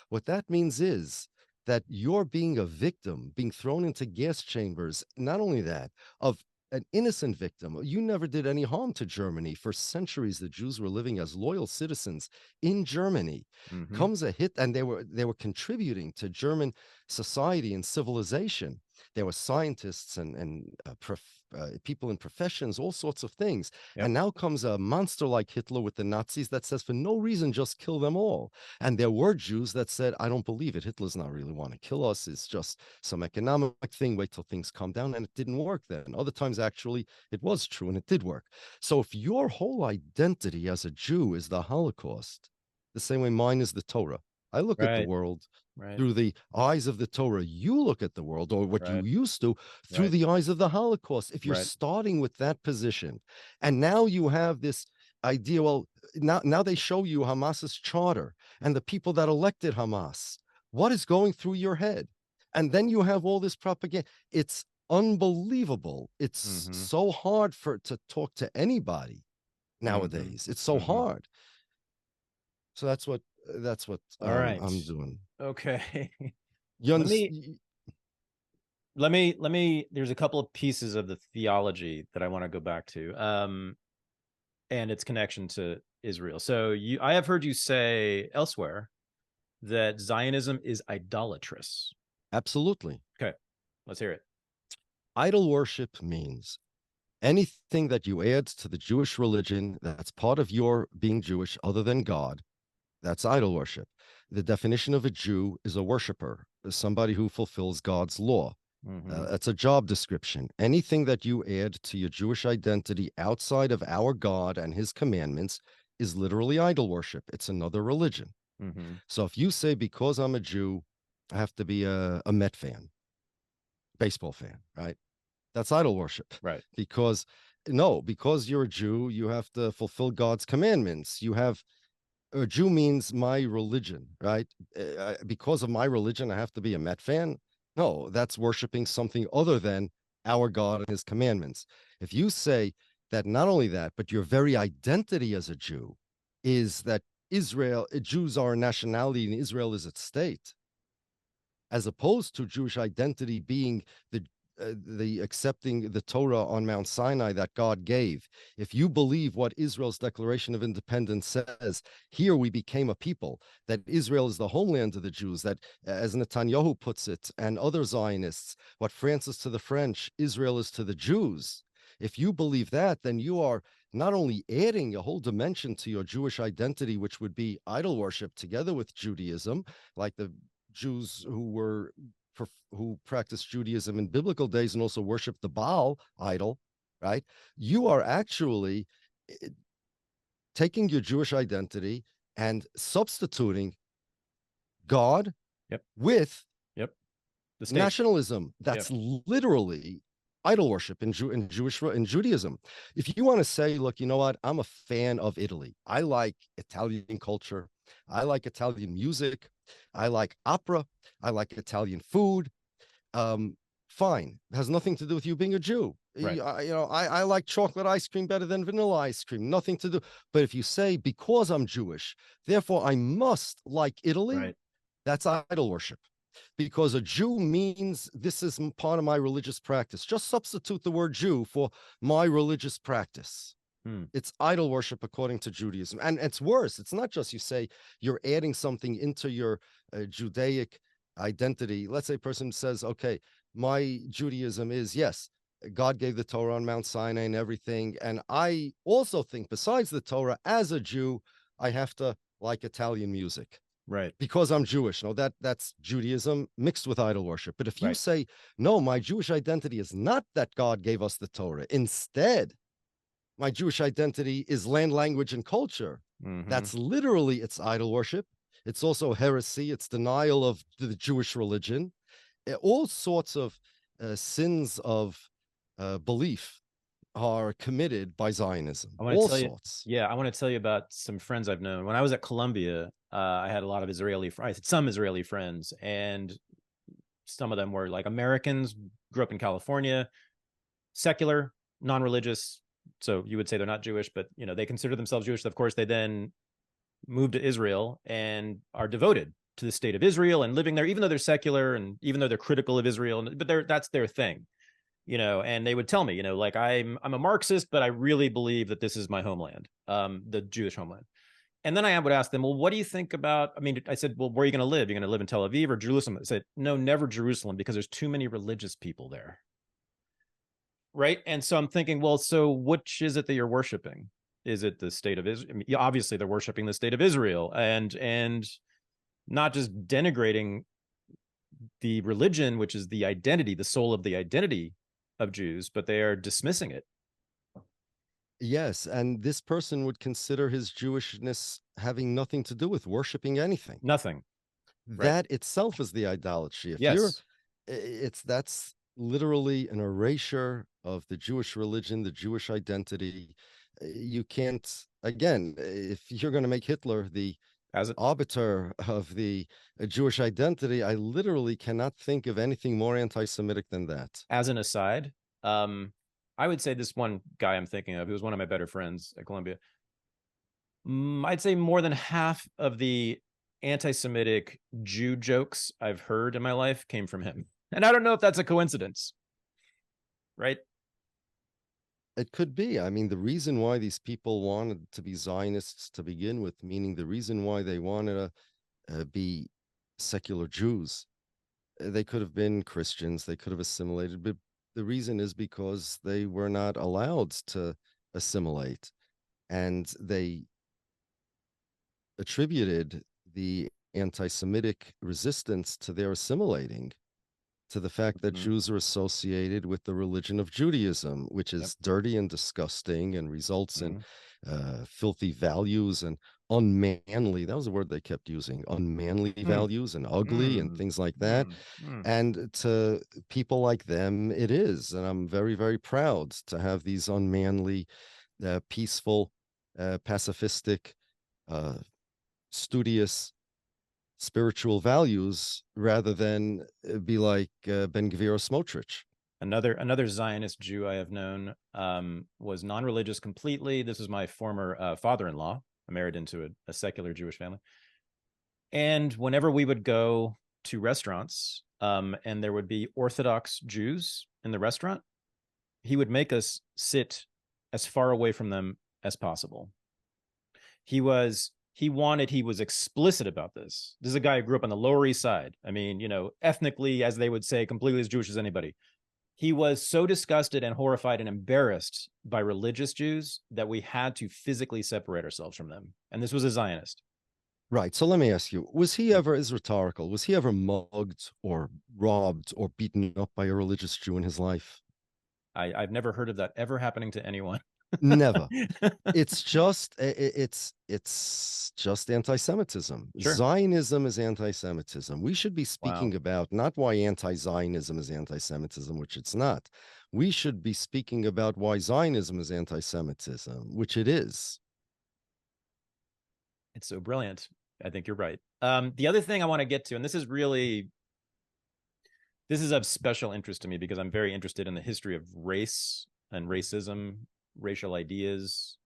What that means is that you're being a victim, being thrown into gas chambers. Not only that, of an innocent victim. You never did any harm to Germany. For centuries, the Jews were living as loyal citizens in Germany. Comes a hit, and they were contributing to German society and civilization. There were scientists and people in professions, all sorts of things. And now comes a monster like Hitler with the Nazis that says, for no reason, just kill them all. And there were Jews that said, I don't believe it. Hitler's not really want to kill us. It's just some economic thing. Wait till things calm down. And it didn't work then. Other times, actually, it was true and it did work. So if your whole identity as a Jew is the Holocaust, the same way mine is the Torah, I look at the world through the eyes of the Torah. You look at the world, or what you used to, through the eyes of the Holocaust. If you're starting with that position, and now you have this idea, well, now they show you Hamas's charter and the people that elected Hamas. What is going through your head? And then you have all this propaganda. It's unbelievable. It's so hard to talk to anybody nowadays. It's so hard. So that's what That's what All right. I'm doing. Okay. You let me understand? let me there's a couple of pieces of the theology that I want to go back to. And its connection to Israel. So I have heard you say elsewhere that Zionism is idolatrous. Absolutely. Okay, let's hear it. Idol worship means anything that you add to the Jewish religion that's part of your being Jewish other than God, that's idol worship. The definition of a Jew is a worshiper, somebody who fulfills God's law. That's a job description. Anything that you add to your Jewish identity outside of our God and his commandments is literally idol worship. It's another religion. So if you say, because I'm a Jew, I have to be a Met fan, baseball fan, right? That's idol worship. Right. Because you're a Jew, you have to fulfill God's commandments. A Jew means my religion, right? Because of my religion, I have to be a Met fan. No, that's worshiping something other than our God and his commandments. If you say that not only that, but your very identity as a Jew is that Jews are a nationality and Israel is its state, as opposed to Jewish identity being the accepting the Torah on Mount Sinai that God gave. If you believe what Israel's Declaration of Independence says, here we became a people, that Israel is the homeland of the Jews, that, as Netanyahu puts it, and other Zionists, what France is to the French, Israel is to the Jews. If you believe that, then you are not only adding a whole dimension to your Jewish identity, which would be idol worship together with Judaism, like the Jews who practiced Judaism in biblical days and also worshiped the Baal idol, right? You are actually taking your Jewish identity and substituting God with the state. Nationalism. That's literally idol worship in Judaism. If you want to say, look, you know what? I'm a fan of Italy. I like Italian culture. I like Italian music. I like opera. I like Italian food. Fine. It has nothing to do with you being a Jew. Right. I like chocolate ice cream better than vanilla ice cream. Nothing to do. But if you say, because I'm Jewish, therefore I must like Italy, that's idol worship. Because a Jew means this is part of my religious practice. Just substitute the word Jew for my religious practice. It's idol worship according to Judaism. And it's worse. It's not just you say you're adding something into your Judaic identity. Let's say a person says, okay, my Judaism is, yes, God gave the Torah on Mount Sinai and everything. And I also think, besides the Torah, as a Jew, I have to like Italian music. Right. Because I'm Jewish. No, that's Judaism mixed with idol worship. But if you say, no, my Jewish identity is not that God gave us the Torah. Instead, my Jewish identity is land, language, and culture. That's literally, it's idol worship. It's also heresy. It's denial of the Jewish religion. All sorts of sins of belief are committed by Zionism. All sorts. I want to tell you about some friends I've known. When I was at Columbia, I had a lot of some Israeli friends, and some of them were like Americans, grew up in California, secular, non-religious. So you would say they're not Jewish, but they consider themselves Jewish. Of course, they then moved to Israel and are devoted to the state of Israel and living there, even though they're secular and even though they're critical of Israel, but that's their thing. And they would tell me, like I'm a Marxist, but I really believe that this is my homeland, the Jewish homeland. And then I would ask them, well, what do you think about, I said, well, where are you going to live? You're going to live in Tel Aviv or Jerusalem? I said, no, never Jerusalem, because there's too many religious people there. Right. And so I'm thinking, well, so which is it that you're worshiping? Is it the state of Israel? Obviously they're worshiping the state of Israel and not just denigrating the religion, which is the identity, the soul of the identity of Jews, but they are dismissing it. Yes, and this person would consider his Jewishness having nothing to do with worshiping anything. Nothing. That itself is the idolatry. That's literally an erasure of the Jewish religion, the Jewish identity. You can't, again, if you're going to make Hitler the arbiter of the Jewish identity, I literally cannot think of anything more anti-Semitic than that. As an aside, I would say this one guy I'm thinking of, who was one of my better friends at Columbia, I'd say more than half of the anti-Semitic Jew jokes I've heard in my life came from him. And I don't know if that's a coincidence, right? It could be. I mean, the reason why these people wanted to be Zionists to begin with, meaning the reason why they wanted to be secular Jews, they could have been Christians, they could have assimilated, but the reason is because they were not allowed to assimilate. And they attributed the anti-Semitic resistance to their assimilating, to the fact that Jews are associated with the religion of Judaism, which is dirty and disgusting and results in filthy values and unmanly, that was a word they kept using, unmanly values and ugly and things like that. And to people like them, it is. And I'm very, very proud to have these unmanly, peaceful, pacifistic, studious, spiritual values rather than be like Ben Gvir or Smotrich. Another Zionist Jew I have known was non-religious completely. This was my former father-in-law. I married into a secular Jewish family. And whenever we would go to restaurants and there would be Orthodox Jews in the restaurant, he would make us sit as far away from them as possible. He was explicit about this. This is a guy who grew up on the Lower East Side. I mean, you know, ethnically, as they would say, completely as Jewish as anybody. He was so disgusted and horrified and embarrassed by religious Jews that we had to physically separate ourselves from them. And this was a Zionist. Right. So let me ask you, was he ever, is rhetorical, was he ever mugged or robbed or beaten up by a religious Jew in his life? I've never heard of that ever happening to anyone. Never. It's just anti-Semitism. Sure. Zionism is anti-Semitism. We should be speaking about not why anti-Zionism is anti-Semitism, which it's not. We should be speaking about why Zionism is anti-Semitism, which it is. It's so brilliant. I think you're right. The other thing I want to get to, and this is of special interest to me because I'm very interested in the history of race and racism, racial ideas,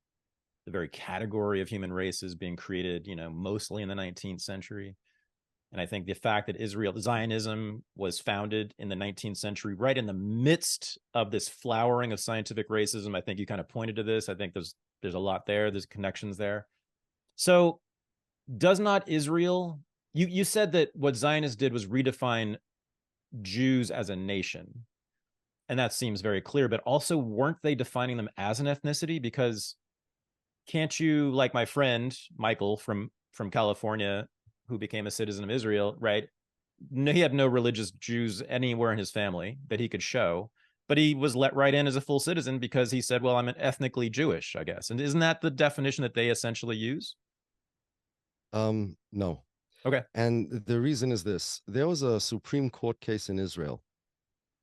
the very category of human races being created, you know, mostly in the 19th century. And I think the fact that Zionism was founded in the 19th century, right in the midst of this flowering of scientific racism, I think you kind of pointed to this. I think there's a lot there. There's connections there. So does not Israel, you said that what Zionists did was redefine Jews as a nation. And that seems very clear, but also weren't they defining them as an ethnicity? Because can't you, like my friend Michael from California, who became a citizen of Israel, right? He had no religious Jews anywhere in his family that he could show, but he was let right in as a full citizen because he said, well, I'm an ethnically Jewish, I guess. And isn't that the definition that they essentially use? No. Okay. And the reason is this. There was a Supreme Court case in Israel.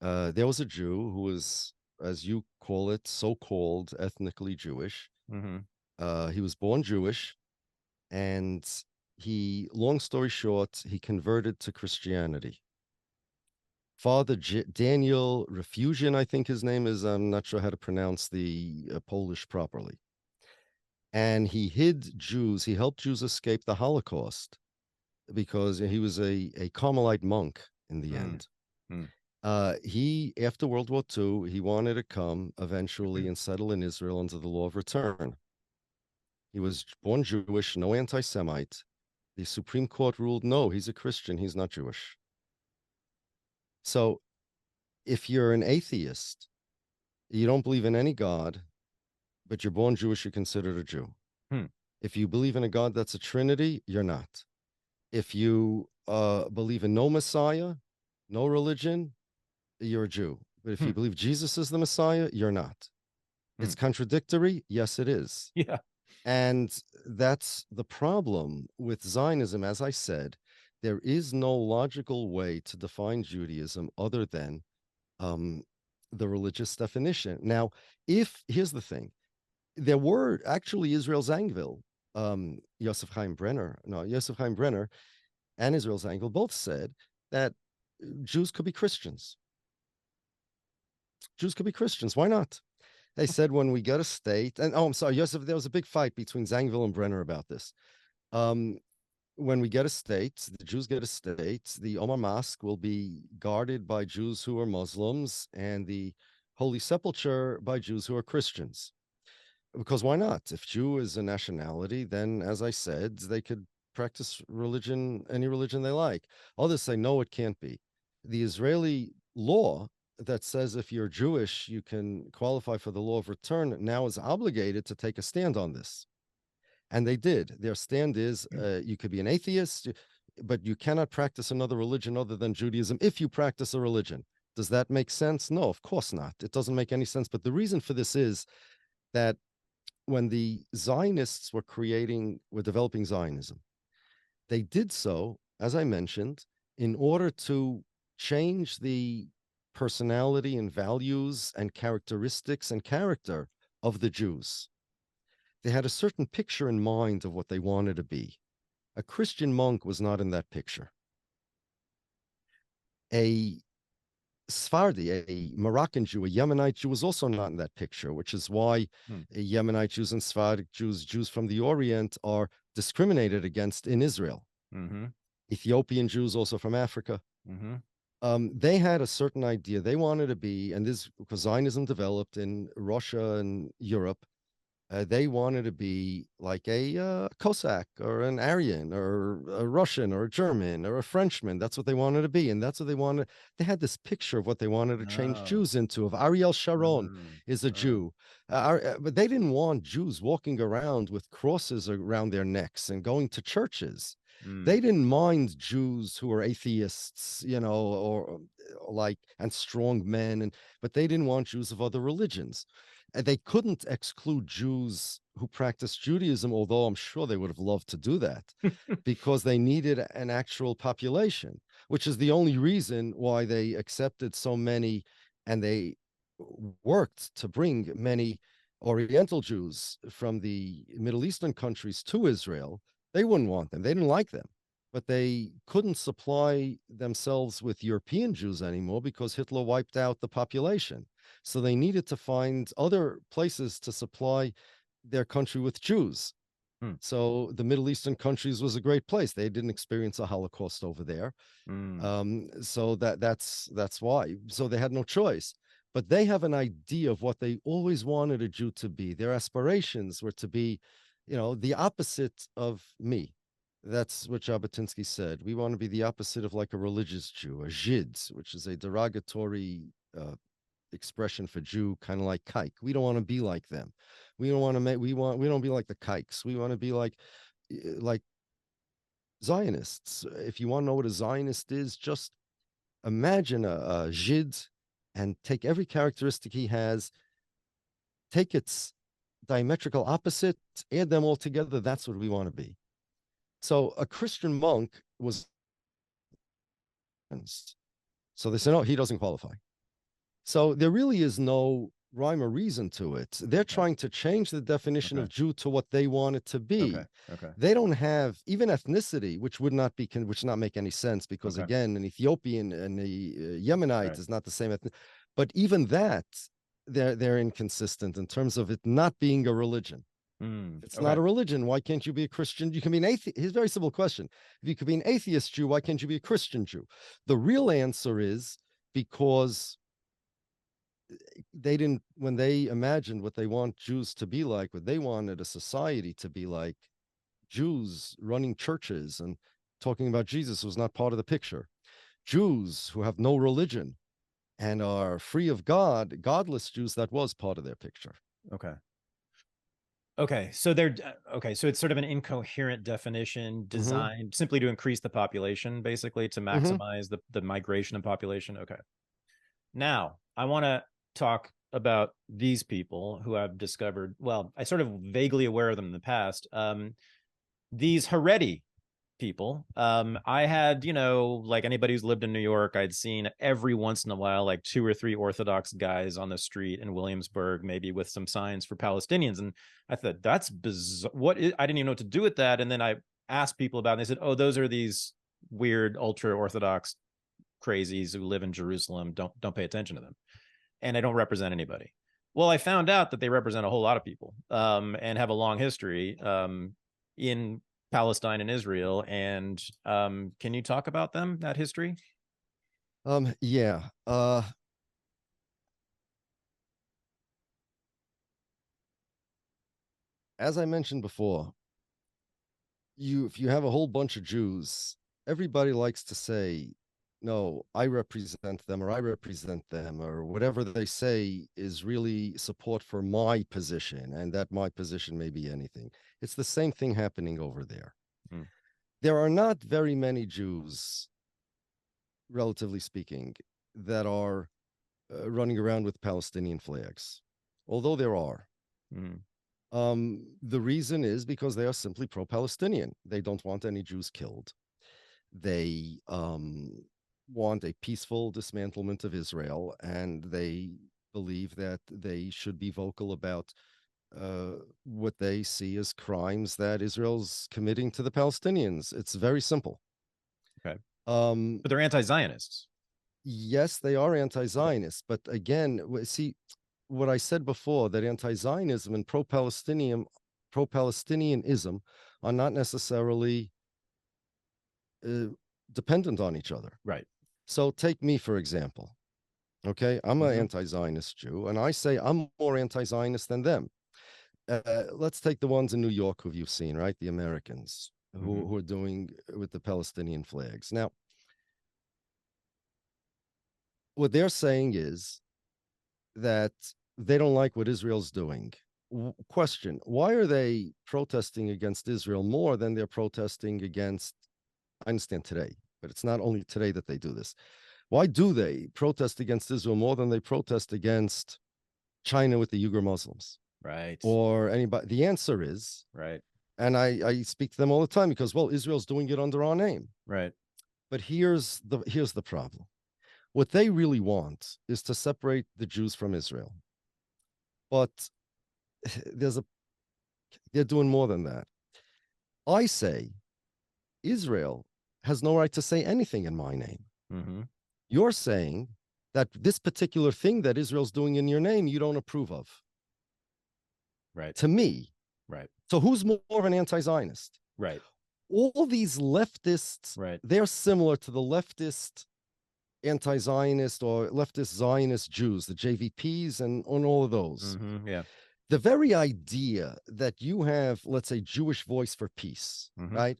There was a Jew who was, as you call it, so-called ethnically Jewish. He was born Jewish, and long story short, he converted to Christianity. Father Daniel Refusion, I think his name is. I'm not sure how to pronounce the Polish properly. And he hid Jews. He helped Jews escape the Holocaust because he was a Carmelite monk in the end. He, after World War II, he wanted to come eventually and settle in Israel under the law of return. He was born Jewish, no anti-Semite. The Supreme Court ruled, no, he's a Christian, he's not Jewish. So if you're an atheist, you don't believe in any God, but you're born Jewish, you're considered a Jew. If you believe in a God that's a Trinity, you're not. If you believe in no Messiah, no religion, you're a Jew. But if you believe Jesus is the Messiah, you're not. It's contradictory. Yes, it is. Yeah. And that's the problem with Zionism. As I said, there is no logical way to define Judaism other than the religious definition. Now, here's the thing, there were actually Israel Zangwill, Yosef Chaim Brenner and Israel Zangwill both said that Jews could be Christians. Jews could be Christians. Why not? They said when we get a state, and I'm sorry, Yosef, there was a big fight between Zangwill and Brenner about this. when we get a state, the Jews get a state, the Omar Mosque will be guarded by Jews who are Muslims and the Holy Sepulchre by Jews who are Christians. Because why not? If Jew is a nationality, then, as I said, they could practice religion, any religion they like. Others say, no, it can't be. The Israeli law that says if you're Jewish, you can qualify for the law of return now is obligated to take a stand on this. And they did. Their stand is you could be an atheist, but you cannot practice another religion other than Judaism if you practice a religion. Does that make sense? No, of course not. It doesn't make any sense. But the reason for this is that when the Zionists were developing Zionism, they did so, as I mentioned, in order to change the personality and values and characteristics and character of the Jews. They had a certain picture in mind of what they wanted to be. A Christian monk was not in that picture. A Sephardi, a Moroccan Jew, a Yemenite Jew was also not in that picture, which is why Yemenite Jews and Sephardic Jews, Jews from the Orient, are discriminated against in Israel. Ethiopian Jews, also from Africa. They had a certain idea. They wanted to be, and this because Zionism developed in Russia and Europe, they wanted to be like a Cossack or an Aryan or a Russian or a German or a Frenchman. That's what they wanted to be. And that's what they wanted. They had this picture of what they wanted to change Jews into. Of Ariel Sharon is a Jew. But they didn't want Jews walking around with crosses around their necks and going to churches. They didn't mind Jews who were atheists, you know, or like, and strong men, but they didn't want Jews of other religions. They couldn't exclude Jews who practiced Judaism, although I'm sure they would have loved to do that, because they needed an actual population, which is the only reason why they accepted so many, and they worked to bring many Oriental Jews from the Middle Eastern countries to Israel. They wouldn't want them. They didn't like them. But they couldn't supply themselves with European Jews anymore because Hitler wiped out the population. So they needed to find other places to supply their country with Jews. So the Middle Eastern countries was a great place. They didn't experience a Holocaust over there. So that's why. So they had no choice. But they have an idea of what they always wanted a Jew to be. Their aspirations were to be, you know, the opposite of me. That's what Jabotinsky said. We want to be the opposite of like a religious Jew, a Žid, which is a derogatory expression for Jew, kind of like kike. We don't want to be like them. We don't want to make. We don't be like the kikes. We want to be like Zionists. If you want to know what a Zionist is, just imagine a Žid and take every characteristic he has, take its diametrical opposite, add them all together. That's what we want to be. So a Christian monk was, so they said, no, he doesn't qualify. So there really is no rhyme or reason to it. They're trying to change the definition of Jew to what they want it to be. They don't have even ethnicity, which would not make any sense because again, an Ethiopian and a Yemenite is not the same ethnicity. But even that, they're inconsistent in terms of it not being a religion. It's not a religion. Why can't you be a Christian? You can be an atheist. Here's a very simple question. If you could be an atheist Jew, why can't you be a Christian Jew? The real answer is because they didn't, when they imagined what they want Jews to be like, what they wanted a society to be like, Jews running churches and talking about Jesus was not part of the picture. Jews who have no religion and are free of God, godless Jews, that was part of their picture. Okay, so so it's sort of an incoherent definition designed simply to increase the population, basically to maximize the migration of population. Okay. Now, I want to talk about these people who I've discovered, well, I sort of vaguely aware of them in the past. These Haredi people. I had, like anybody who's lived in New York, I'd seen every once in a while, like 2 or 3 Orthodox guys on the street in Williamsburg, maybe with some signs for Palestinians. And I thought, that's bizarre. I didn't even know what to do with that. And then I asked people about it, and they said, oh, those are these weird ultra Orthodox crazies who live in Jerusalem. Don't pay attention to them. And they don't represent anybody. Well, I found out that they represent a whole lot of people and have a long history in Palestine and Israel. And can you talk about them, that history? Yeah. As I mentioned before, if you have a whole bunch of Jews, everybody likes to say, no, I represent them, or I represent them, or whatever they say is really support for my position, and that my position may be anything. It's the same thing happening over there. Mm. There are not very many Jews, relatively speaking, that are running around with Palestinian flags, although there are. Mm. The reason is because they are simply pro-Palestinian. They don't want any Jews killed. They want a peaceful dismantlement of Israel, and they believe that they should be vocal about what they see as crimes that Israel's committing to the Palestinians. It's very simple. Okay. But they're anti-Zionists. Yes, they are anti-Zionist, but again, see what I said before, that anti-Zionism and pro-Palestinianism are not necessarily dependent on each other. Right. So take me, for example. Okay, I'm an anti-Zionist Jew, and I say I'm more anti-Zionist than them. Let's take the ones in New York who you've seen, right? The Americans who are doing with the Palestinian flags. Now, what they're saying is that they don't like what Israel's doing. Question, why are they protesting against Israel more than they're protesting against, I understand today, but it's not only today that they do this. Why do they protest against Israel more than they protest against China with the Uyghur Muslims? Right. Or anybody? The answer is, right. And I speak to them all the time because, well, Israel's doing it under our name. Right. But here's the problem. What they really want is to separate the Jews from Israel. But they're doing more than that. I say Israel has no right to say anything in my name. You're saying that this particular thing that Israel's doing in your name, you don't approve of. Right. To me. Right. So who's more of an anti-Zionist? Right. All these leftists, right. They're similar to the leftist anti-Zionist or leftist Zionist Jews, the JVPs and on all of those. Yeah. The very idea that you have, let's say, Jewish Voice for Peace, right?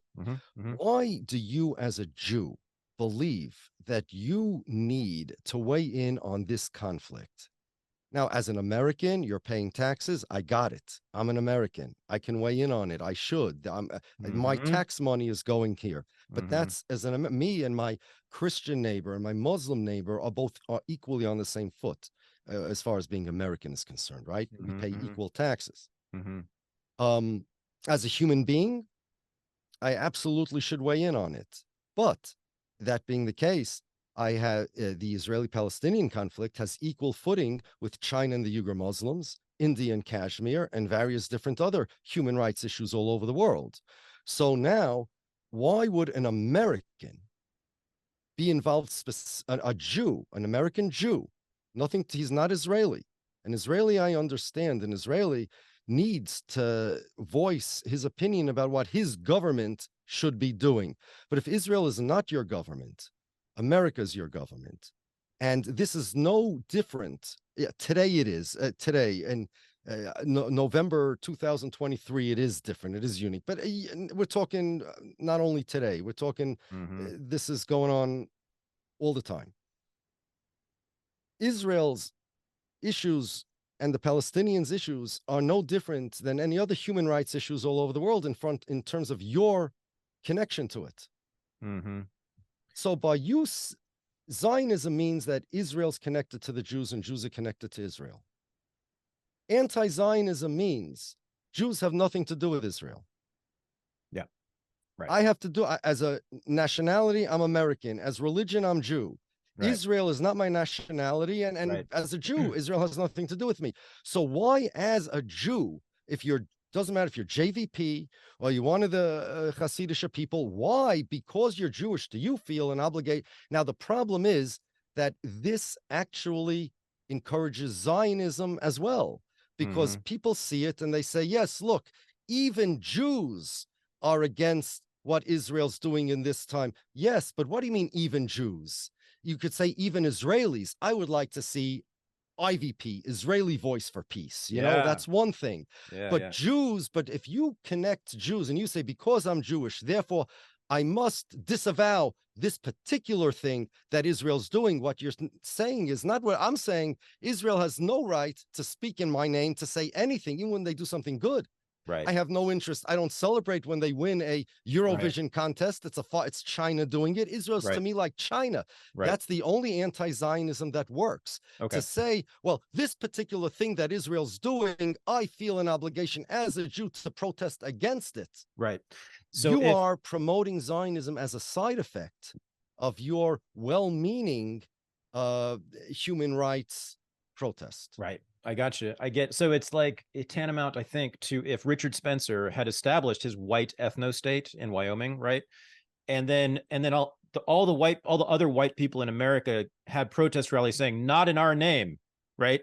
Why do you as a Jew believe that you need to weigh in on this conflict? Now, as an American, you're paying taxes. I got it. I'm an American. I can weigh in on it. I should. My tax money is going here. But that's me and my Christian neighbor and my Muslim neighbor are equally on the same foot as far as being American is concerned, right? We pay equal taxes. As a human being, I absolutely should weigh in on it. But that being the case, I have the Israeli-Palestinian conflict has equal footing with China and the Uyghur Muslims, India and Kashmir, and various different other human rights issues all over the world. So now, why would an American be involved, a Jew, an American Jew? He's not Israeli. An Israeli, I understand, an Israeli needs to voice his opinion about what his government should be doing. But if Israel is not your government, America's your government. And this is no different. Yeah, today it is. Today, in November 2023, it is different. It is unique. But we're talking not only today. We're talking this is going on all the time. Israel's issues and the Palestinians' issues are no different than any other human rights issues all over the world in terms of your connection to it. So by use, Zionism means that Israel's connected to the Jews and Jews are connected to Israel. Anti-Zionism means Jews have nothing to do with Israel. Yeah, right. I have to do, as a nationality, I'm American. As religion, I'm Jew. Right. Israel is not my nationality, and as a Jew, Israel has nothing to do with me. So why, as a Jew, doesn't matter if you're JVP or you're one of the Hasidic people, why? Because you're Jewish, do you feel an obligation? Now, the problem is that this actually encourages Zionism as well, because people see it and they say, yes, look, even Jews are against what Israel's doing in this time. Yes, but what do you mean even Jews? You could say even Israelis. I would like to see IVP, Israeli Voice for Peace. You know, that's one thing. But Jews, but if you connect Jews and you say, because I'm Jewish, therefore I must disavow this particular thing that Israel's doing, what you're saying is not what I'm saying. Israel has no right to speak in my name, to say anything, even when they do something good. Right. I have no interest. I don't celebrate when they win a Eurovision contest. It's China doing it. Israel's to me like China. That's the only anti-Zionism that works. To say, well, this particular thing that Israel's doing, I feel an obligation as a Jew to protest against it. Right. So you are promoting Zionism as a side effect of your well-meaning human rights protest. Right. I got you. I get. So it's like tantamount, I think, to if Richard Spencer had established his white ethno-state in Wyoming, right? And then all the other white people in America had protest rallies saying, "Not in our name," right?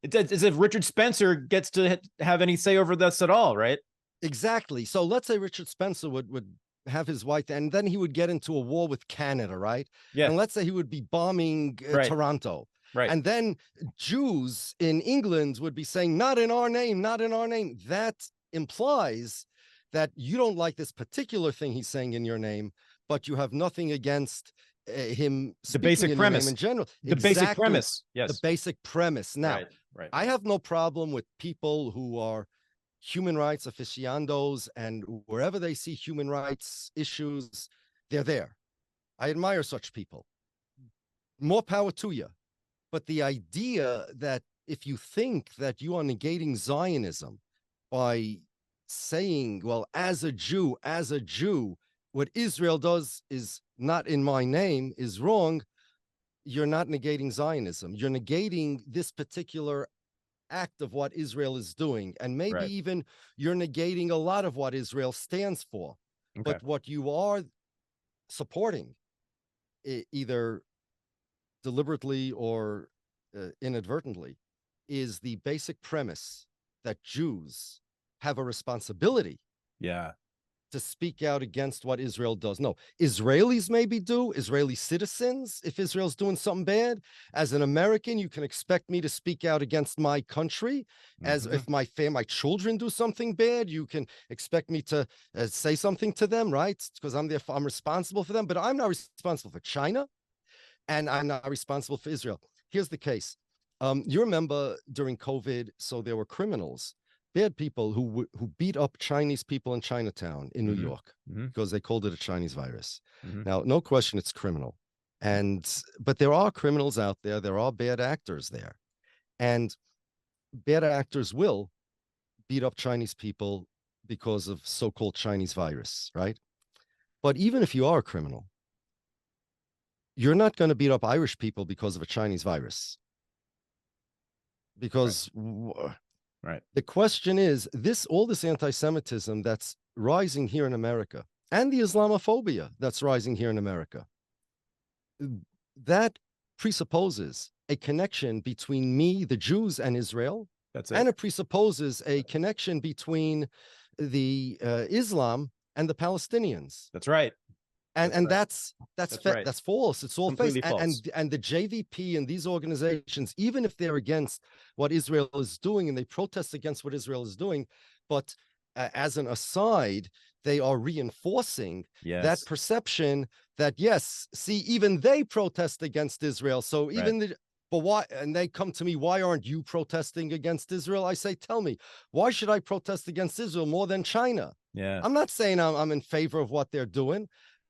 It's as if Richard Spencer gets to have any say over this at all, right? Exactly. So let's say Richard Spencer would have his white, and then he would get into a war with Canada, right? Yeah. And let's say he would be bombing Toronto. Right. And then Jews in England would be saying, not in our name, not in our name. That implies that you don't like this particular thing he's saying in your name, but you have nothing against him speaking the basic in premise your name in general. The basic premise. Yes. The basic premise. Now, I have no problem with people who are human rights aficionados, and wherever they see human rights issues, they're there. I admire such people. More power to you. But the idea that if you think that you are negating Zionism by saying, well, as a Jew, what Israel does is not in my name is wrong, you're not negating Zionism. You're negating this particular act of what Israel is doing. And maybe even you're negating a lot of what Israel stands for. But what you are supporting, either deliberately or inadvertently, is the basic premise that Jews have a responsibility to speak out against what Israel does. No, Israelis maybe do, Israeli citizens, if Israel's doing something bad. As an American, you can expect me to speak out against my country. As if my children do something bad, you can expect me to say something to them, right? Because I'm responsible for them, but I'm not responsible for China, and I'm not responsible for Israel. Here's the case. You remember during COVID, so there were criminals, bad people who beat up Chinese people in Chinatown in New York because they called it a Chinese virus. Now, no question, it's criminal. But there are criminals out there. There are bad actors there. And bad actors will beat up Chinese people because of so-called Chinese virus, right? But even if you are a criminal, you're not going to beat up Irish people because of a Chinese virus. Because the question is, all this anti-Semitism that's rising here in America, and the Islamophobia that's rising here in America, that presupposes a connection between me, the Jews, and Israel. And it presupposes a connection between the Islam and the Palestinians. That's right. And that's false. It's all fake. False. And the JVP and these organizations, even if they're against what Israel is doing and they protest against what Israel is doing, but as an aside, they are reinforcing that perception that, yes, see, even they protest against Israel. So even but why? And they come to me, why aren't you protesting against Israel? I say, tell me, why should I protest against Israel more than China? I'm not saying I'm in favor of what they're doing.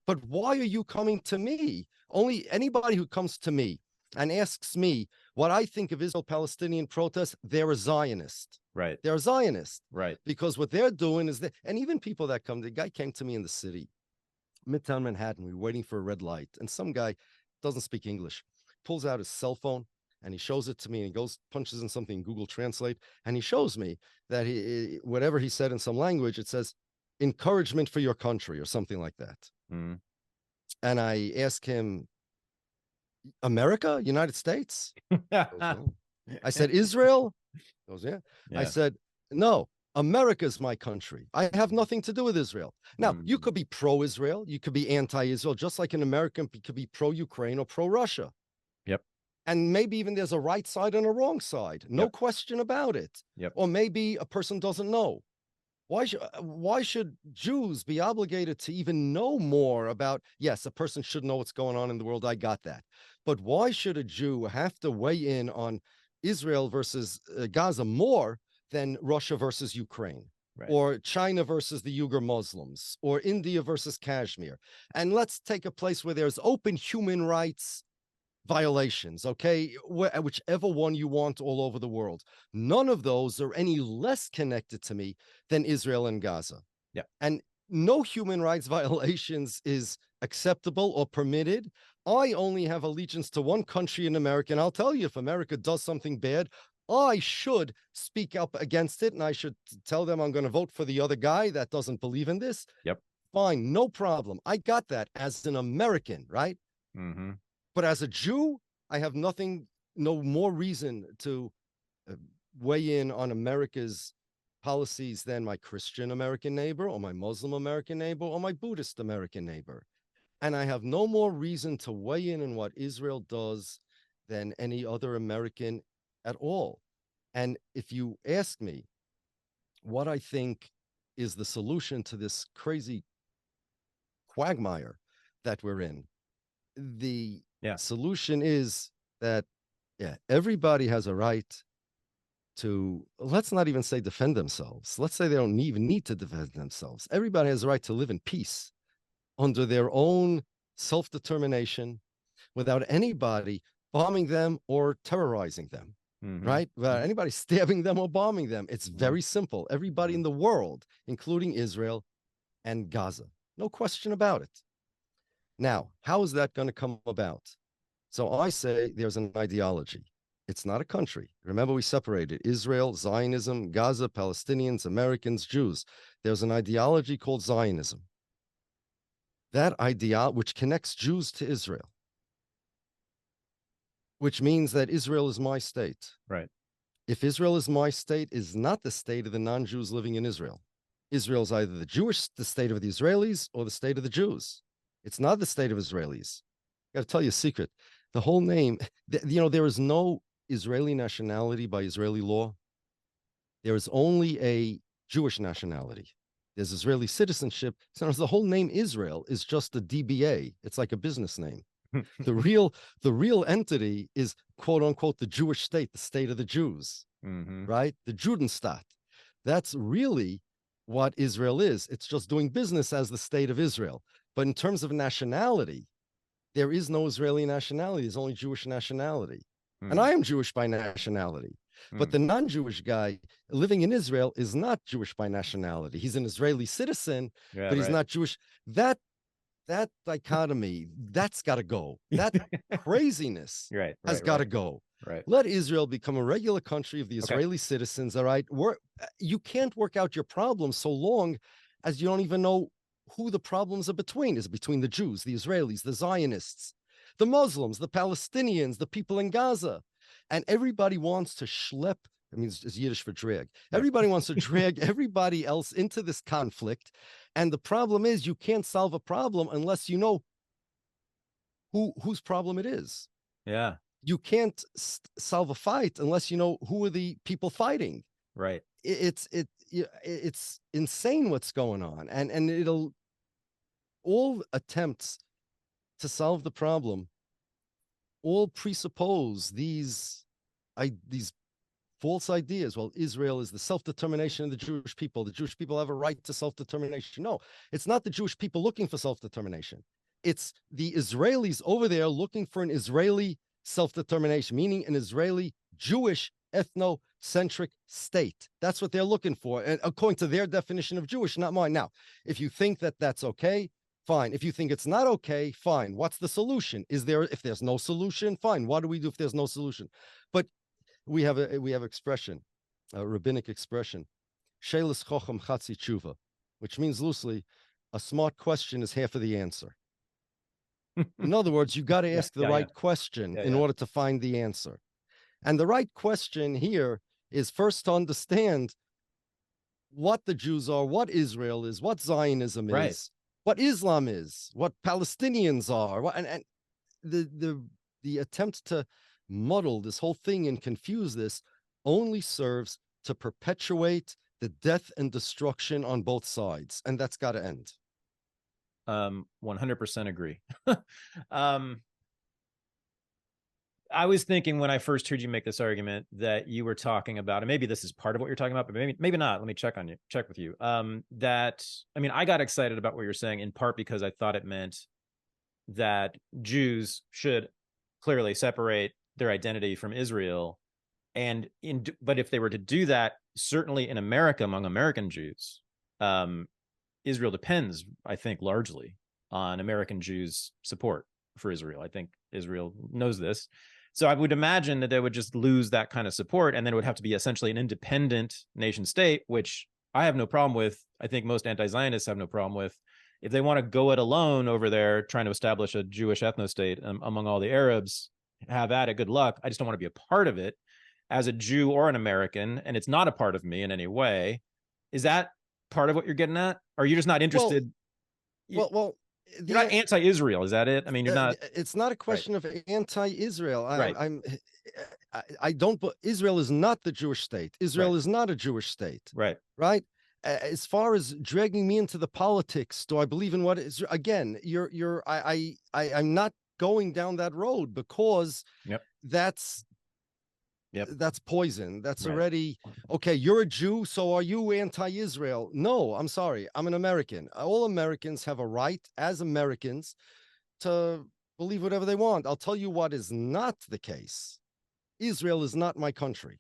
But why are you coming to me? Only anybody who comes to me and asks me what I think of Israel-Palestinian protests, they're a Zionist. Right. They're a Zionist. Right. Because what they're doing is and even people that come, the guy came to me in the city, Midtown Manhattan, we were waiting for a red light, and some guy doesn't speak English, pulls out his cell phone, and he shows it to me, and he goes, punches in something in Google Translate, and he shows me that whatever he said in some language, it says, encouragement for your country, or something like that. And I asked him, America, United States? Goes, no. I said, Israel? He goes, yeah. I said, no, America's my country. I have nothing to do with Israel. Now, you could be pro-Israel, you could be anti-Israel, just like an American could be pro-Ukraine or pro-Russia. Yep. And maybe even there's a right side and a wrong side. No question about it. Yep. Or maybe a person doesn't know. Why should Jews be obligated to even know more about, yes, a person should know what's going on in the world. I got that. But why should a Jew have to weigh in on Israel versus Gaza more than Russia versus Ukraine, or China versus the Uyghur Muslims, or India versus Kashmir? And let's take a place where there's open human rights violations, okay, whichever one you want all over the world. None of those are any less connected to me than Israel and Gaza. Yeah. And no human rights violations is acceptable or permitted. I only have allegiance to one country in America, and I'll tell you, if America does something bad, I should speak up against it, and I should tell them I'm going to vote for the other guy that doesn't believe in this. Yep. Fine, no problem. I got that as an American, right? Mm-hmm. But as a Jew, I have no more reason to weigh in on America's policies than my Christian American neighbor, or my Muslim American neighbor, or my Buddhist American neighbor. And I have no more reason to weigh in on what Israel does than any other American at all. And if you ask me what I think is the solution to this crazy quagmire that we're in, the solution is that, everybody has a right to, let's not even say defend themselves. Let's say they don't even need to defend themselves. Everybody has a right to live in peace under their own self-determination without anybody bombing them or terrorizing them, right? Without anybody stabbing them or bombing them. It's very simple. Everybody in the world, including Israel and Gaza. No question about it. Now, how is that going to come about? So I say there's an ideology. It's not a country. Remember, we separated Israel, Zionism, Gaza, Palestinians, Americans, Jews. There's an ideology called Zionism. That ideology, which connects Jews to Israel, which means that Israel is my state. Right. If Israel is my state, is not the state of the non-Jews living in Israel. Israel is either the state of the Israelis or the state of the Jews. It's not the state of Israelis. I got to tell you a secret. The whole name, there is no Israeli nationality by Israeli law. There is only a Jewish nationality. There's Israeli citizenship. So the whole name Israel is just a DBA. It's like a business name. The real entity is, quote unquote, the Jewish state, the state of the Jews, right? The Judenstaat. That's really what Israel is. It's just doing business as the state of Israel. But in terms of nationality, there is no Israeli nationality. There's only Jewish nationality. And I am Jewish by nationality. But the non-Jewish guy living in Israel is not Jewish by nationality. He's an Israeli citizen, but he's not Jewish. That dichotomy, that's got to go. That craziness has got to go. Right. Let Israel become a regular country of the Israeli citizens, all right? You can't work out your problems so long as you don't even know who the problems are between. Is it between the Jews, the Israelis, the Zionists, the Muslims, the Palestinians, the people in Gaza? And everybody wants to schlep, I mean, it's Yiddish for drag. Everybody wants to drag everybody else into this conflict. And the problem is, you can't solve a problem unless you know whose problem it is. Yeah. You can't solve a fight unless you know who are the people fighting. Right. It's insane what's going on. And all attempts to solve the problem all presuppose these false ideas. Well, Israel is the self-determination of the Jewish people. The Jewish people have a right to self-determination. No, it's not the Jewish people looking for self-determination. It's the Israelis over there looking for an Israeli self-determination, meaning an Israeli Jewish ethnocentric state. That's what they're looking for, and according to their definition of Jewish, not mine. Now, if you think that that's okay, fine. If you think it's not okay, fine. What's the solution? If there's no solution, fine. What do we do if there's no solution? But we have expression, a rabbinic expression, shelis chochem chatzi tshuva, which means loosely, a smart question is half of the answer. In other words, you got to ask the right question in order to find the answer. And the right question here is first to understand what the Jews are, what Israel is, what Zionism Right. is, what Islam is, what Palestinians are, and the attempt to muddle this whole thing and confuse this only serves to perpetuate the death and destruction on both sides, and that's got to end. 100% agree. I was thinking when I first heard you make this argument that you were talking about, and maybe this is part of what you're talking about, but maybe not. Let me check with you. That, I mean, I got excited about what you're saying in part because I thought it meant that Jews should clearly separate their identity from Israel. But if they were to do that, certainly in America, among American Jews, Israel depends, I think, largely on American Jews' support for Israel. I think Israel knows this. So I would imagine that they would just lose that kind of support, and then it would have to be essentially an independent nation state, which I have no problem with. I think most anti-Zionists have no problem with. If they want to go it alone over there, trying to establish a Jewish ethno-state among all the Arabs, have at it, good luck. I just don't want to be a part of it as a Jew or an American, and it's not a part of me in any way. Is that part of what you're getting at? Or are you just not interested? Well, you're not anti-Israel, is that it? I mean, you're not. It's not a question of anti-Israel. Right. I don't. But Israel is not the Jewish state. Israel is not a Jewish state. Right. Right. As far as dragging me into the politics, do I believe in what is? Again, I'm not going down that road because that's poison. That's already okay. You're a Jew, so are you anti-Israel? No, I'm sorry. I'm an American. All Americans have a right as Americans to believe whatever they want. I'll tell you what is not the case. Israel is not my country.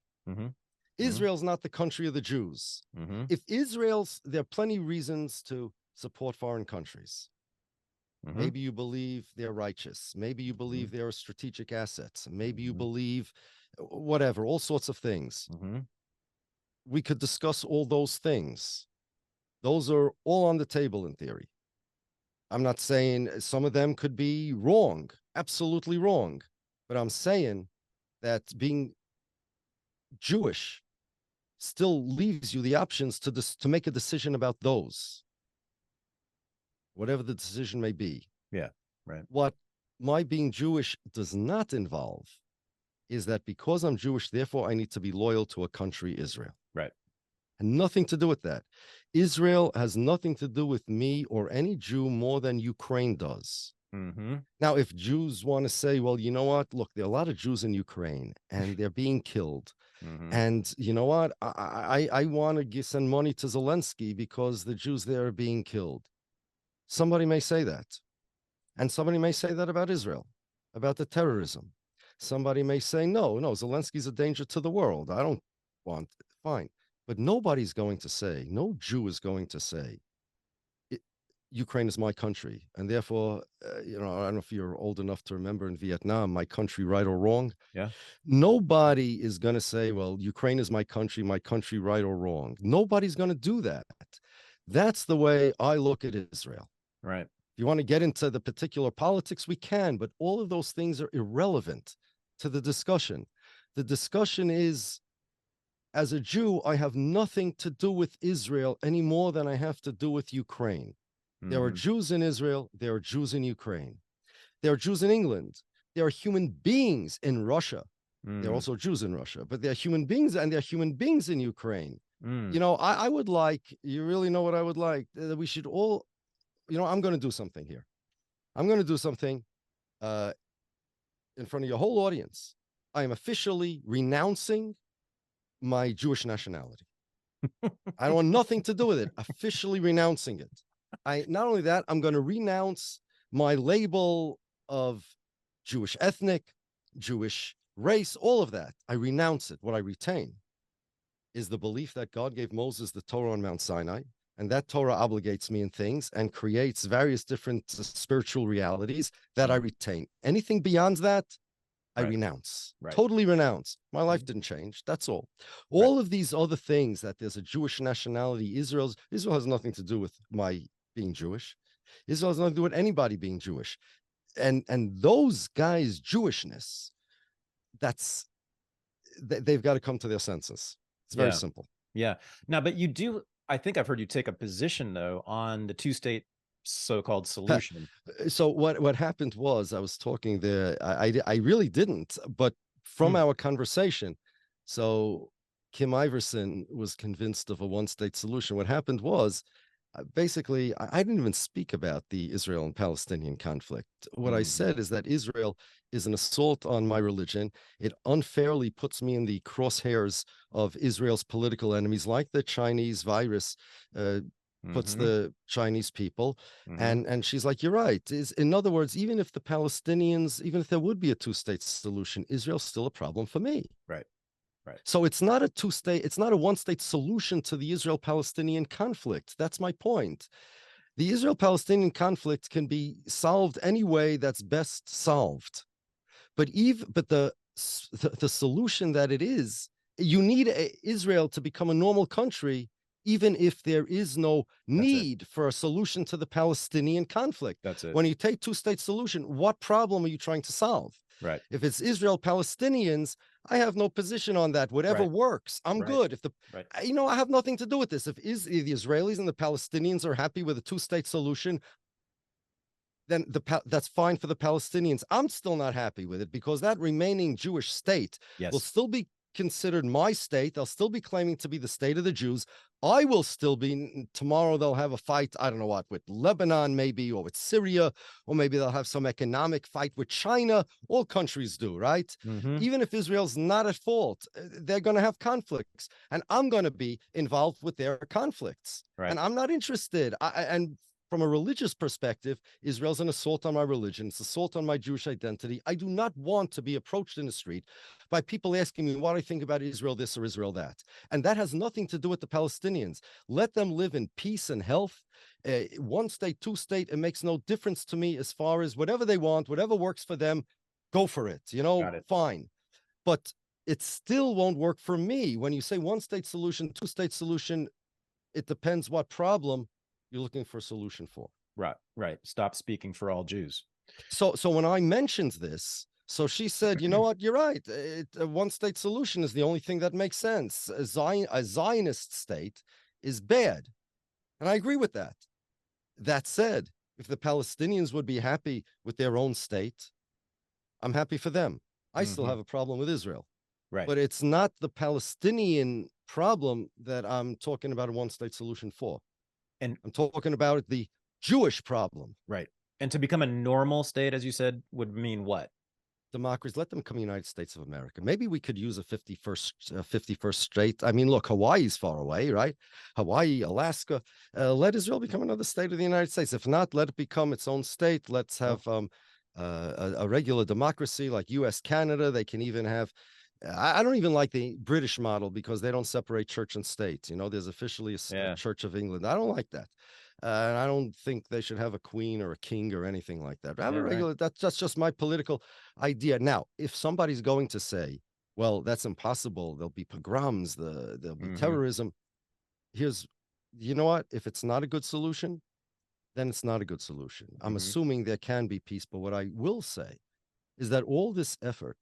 Israel's not the country of the Jews. If there are plenty of reasons to support foreign countries. Maybe you believe they're righteous. Maybe you believe they're strategic assets. Maybe you believe whatever, all sorts of things. We could discuss all those things. Those are all on the table in theory. I'm not saying some of them could be wrong, absolutely wrong. But I'm saying that being Jewish still leaves you the options to make a decision about those, whatever the decision may be. Yeah, right. What my being Jewish does not involve is that because I'm Jewish, therefore I need to be loyal to a country, Israel. Right. And nothing to do with that. Israel has nothing to do with me or any Jew more than Ukraine does. Now, if Jews want to say, well, you know what? Look, there are a lot of Jews in Ukraine and they're being killed. And you know what? I want to send money to Zelensky because the Jews there are being killed. Somebody may say that. And somebody may say that about Israel, about the terrorism. Somebody may say, no, Zelensky's a danger to the world. I don't want it. Fine. But nobody's going to say, no Jew is going to say, Ukraine is my country. And therefore, I don't know if you're old enough to remember in Vietnam, my country, right or wrong. Yeah. Nobody is going to say, well, Ukraine is my country, right or wrong. Nobody's going to do that. That's the way I look at Israel. Right. If you want to get into the particular politics, we can, but all of those things are irrelevant to the discussion. The discussion is, as a Jew, I have nothing to do with Israel any more than I have to do with Ukraine. There are Jews in Israel. There are Jews in Ukraine. There are Jews in England. There are human beings in Russia. There are also Jews in Russia, but there are human beings, and there are human beings in Ukraine. I would like, you really know what I would like, that we should all, I'm going to do something here. I'm going to do something in front of your whole audience. I am officially renouncing my Jewish nationality. I don't want nothing to do with it. Officially renouncing it. Not only that, I'm going to renounce my label of Jewish ethnic, Jewish race, all of that. I renounce it. What I retain is the belief that God gave Moses the Torah on Mount Sinai, and that Torah obligates me in things and creates various different spiritual realities that I retain. Anything beyond that, I renounce, totally renounce. My life didn't change. That's all. All of these other things, that there's a Jewish nationality, Israel has nothing to do with my being Jewish. Israel has nothing to do with anybody being Jewish. And those guys' Jewishness, they've got to come to their senses. It's very simple. Yeah. Now, but you do, I think I've heard you take a position though on the two-state so-called solution. So what happened was I was talking there. I really didn't, but from our conversation, so Kim Iverson was convinced of a one-state solution. What happened was basically I didn't even speak about the Israel and Palestinian conflict. What I said is that Israel is an assault on my religion. It unfairly puts me in the crosshairs of Israel's political enemies, like the Chinese virus puts the Chinese people. And she's like, you're right. In other words, even if the Palestinians, even if there would be a two-state solution, Israel's still a problem for me. Right. Right. So it's not a two-state, it's not a one-state solution to the Israel-Palestinian conflict. That's my point. The Israel-Palestinian conflict can be solved any way that's best solved. But the solution that it is, you need Israel to become a normal country, even if there is no need for a solution to the Palestinian conflict. That's it. When you take two-state solution, what problem are you trying to solve? Right. If it's Israel Palestinians, I have no position on that. Whatever works, I'm good. If I have nothing to do with this. If the Israelis and the Palestinians are happy with a two-state solution, then that's fine for the Palestinians. I'm still not happy with it because that remaining Jewish state will still be considered my state. They'll still be claiming to be the state of the Jews. I will still be, tomorrow they'll have a fight, I don't know what, with Lebanon maybe, or with Syria, or maybe they'll have some economic fight with China. All countries do, right? Even if Israel's not at fault, they're going to have conflicts, and I'm going to be involved with their conflicts. And I'm not interested. And from a religious perspective, Israel's an assault on my religion. It's an assault on my Jewish identity. I do not want to be approached in the street by people asking me what I think about Israel this or Israel that. And that has nothing to do with the Palestinians. Let them live in peace and health. One state, two state, it makes no difference to me as far as whatever they want, whatever works for them, go for it. Fine. But it still won't work for me. When you say one state solution, two state solution, it depends what problem you're looking for a solution for. Right. Stop speaking for all Jews. So when I mentioned this, so she said, you know what, you're right. A one-state solution is the only thing that makes sense. A Zionist state is bad. And I agree with that. That said, if the Palestinians would be happy with their own state, I'm happy for them. I still have a problem with Israel. Right. But it's not the Palestinian problem that I'm talking about a one-state solution for. And I'm talking about the Jewish problem. Right. And to become a normal state, as you said, would mean what? Democracies, let them become the United States of America. Maybe we could use a 51st state. I mean, look, Hawaii's far away, right? Hawaii, Alaska. Let Israel become another state of the United States. If not, let it become its own state. Let's have a regular democracy like U.S., Canada. They can even have I don't even like the British model because they don't separate church and state. There's officially a Church of England. I don't like that. And I don't think they should have a queen or a king or anything like that. Have a regular, that's just my political idea. Now, if somebody's going to say, well, that's impossible, there'll be pogroms, there'll be terrorism. You know what? If it's not a good solution, then it's not a good solution. I'm assuming there can be peace. But what I will say is that all this effort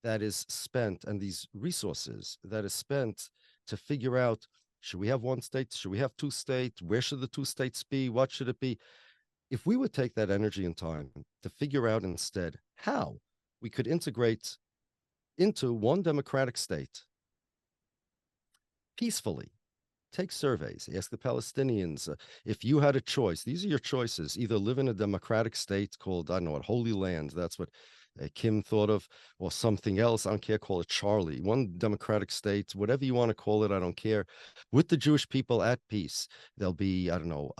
that is spent and these resources that is spent to figure out, should we have one state? Should we have two states? Where should the two states be? What should it be? If we would take that energy and time to figure out instead how we could integrate into one democratic state peacefully, take surveys, ask the Palestinians, if you had a choice, these are your choices, either live in a democratic state called, I don't know what, Holy Land, that's what Kim thought of, or something else. I don't care, call it Charlie, one democratic state, whatever you want to call it, I don't care, with the Jewish people at peace. There'll be, I don't know,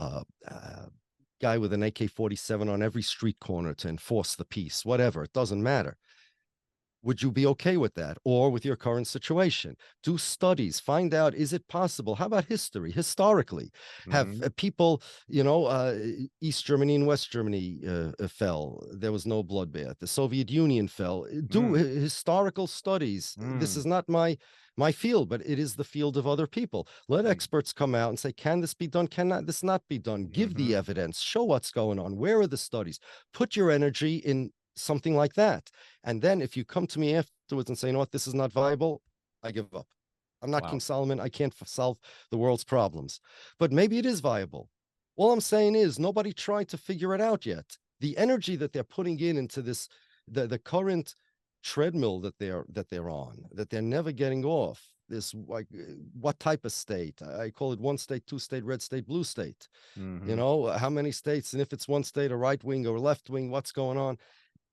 guy with an AK-47 on every street corner to enforce the peace, whatever, it doesn't matter. Would you be okay with that? Or with your current situation? Do studies, find out, is it possible? How about history? Historically, have people, East Germany and West Germany fell. There was no bloodbath. The Soviet Union fell. Do historical studies. This is not my field, but it is the field of other people. Let experts come out and say, can this be done? Can this not be done? Give the evidence. Show what's going on. Where are the studies? Put your energy in something like that. And then if you come to me afterwards and say, you know what, this is not viable, I give up. I'm not Wow. King Solomon. I can't solve the world's problems, but maybe it is viable. All I'm saying is nobody tried to figure it out yet. The energy that they're putting into this, the current treadmill that they're on, that they're never getting off. This, like, what type of state? I call it one state, two state, red state, blue state. Mm-hmm. You know, how many states, and if it's one state, a right wing or left wing, what's going on?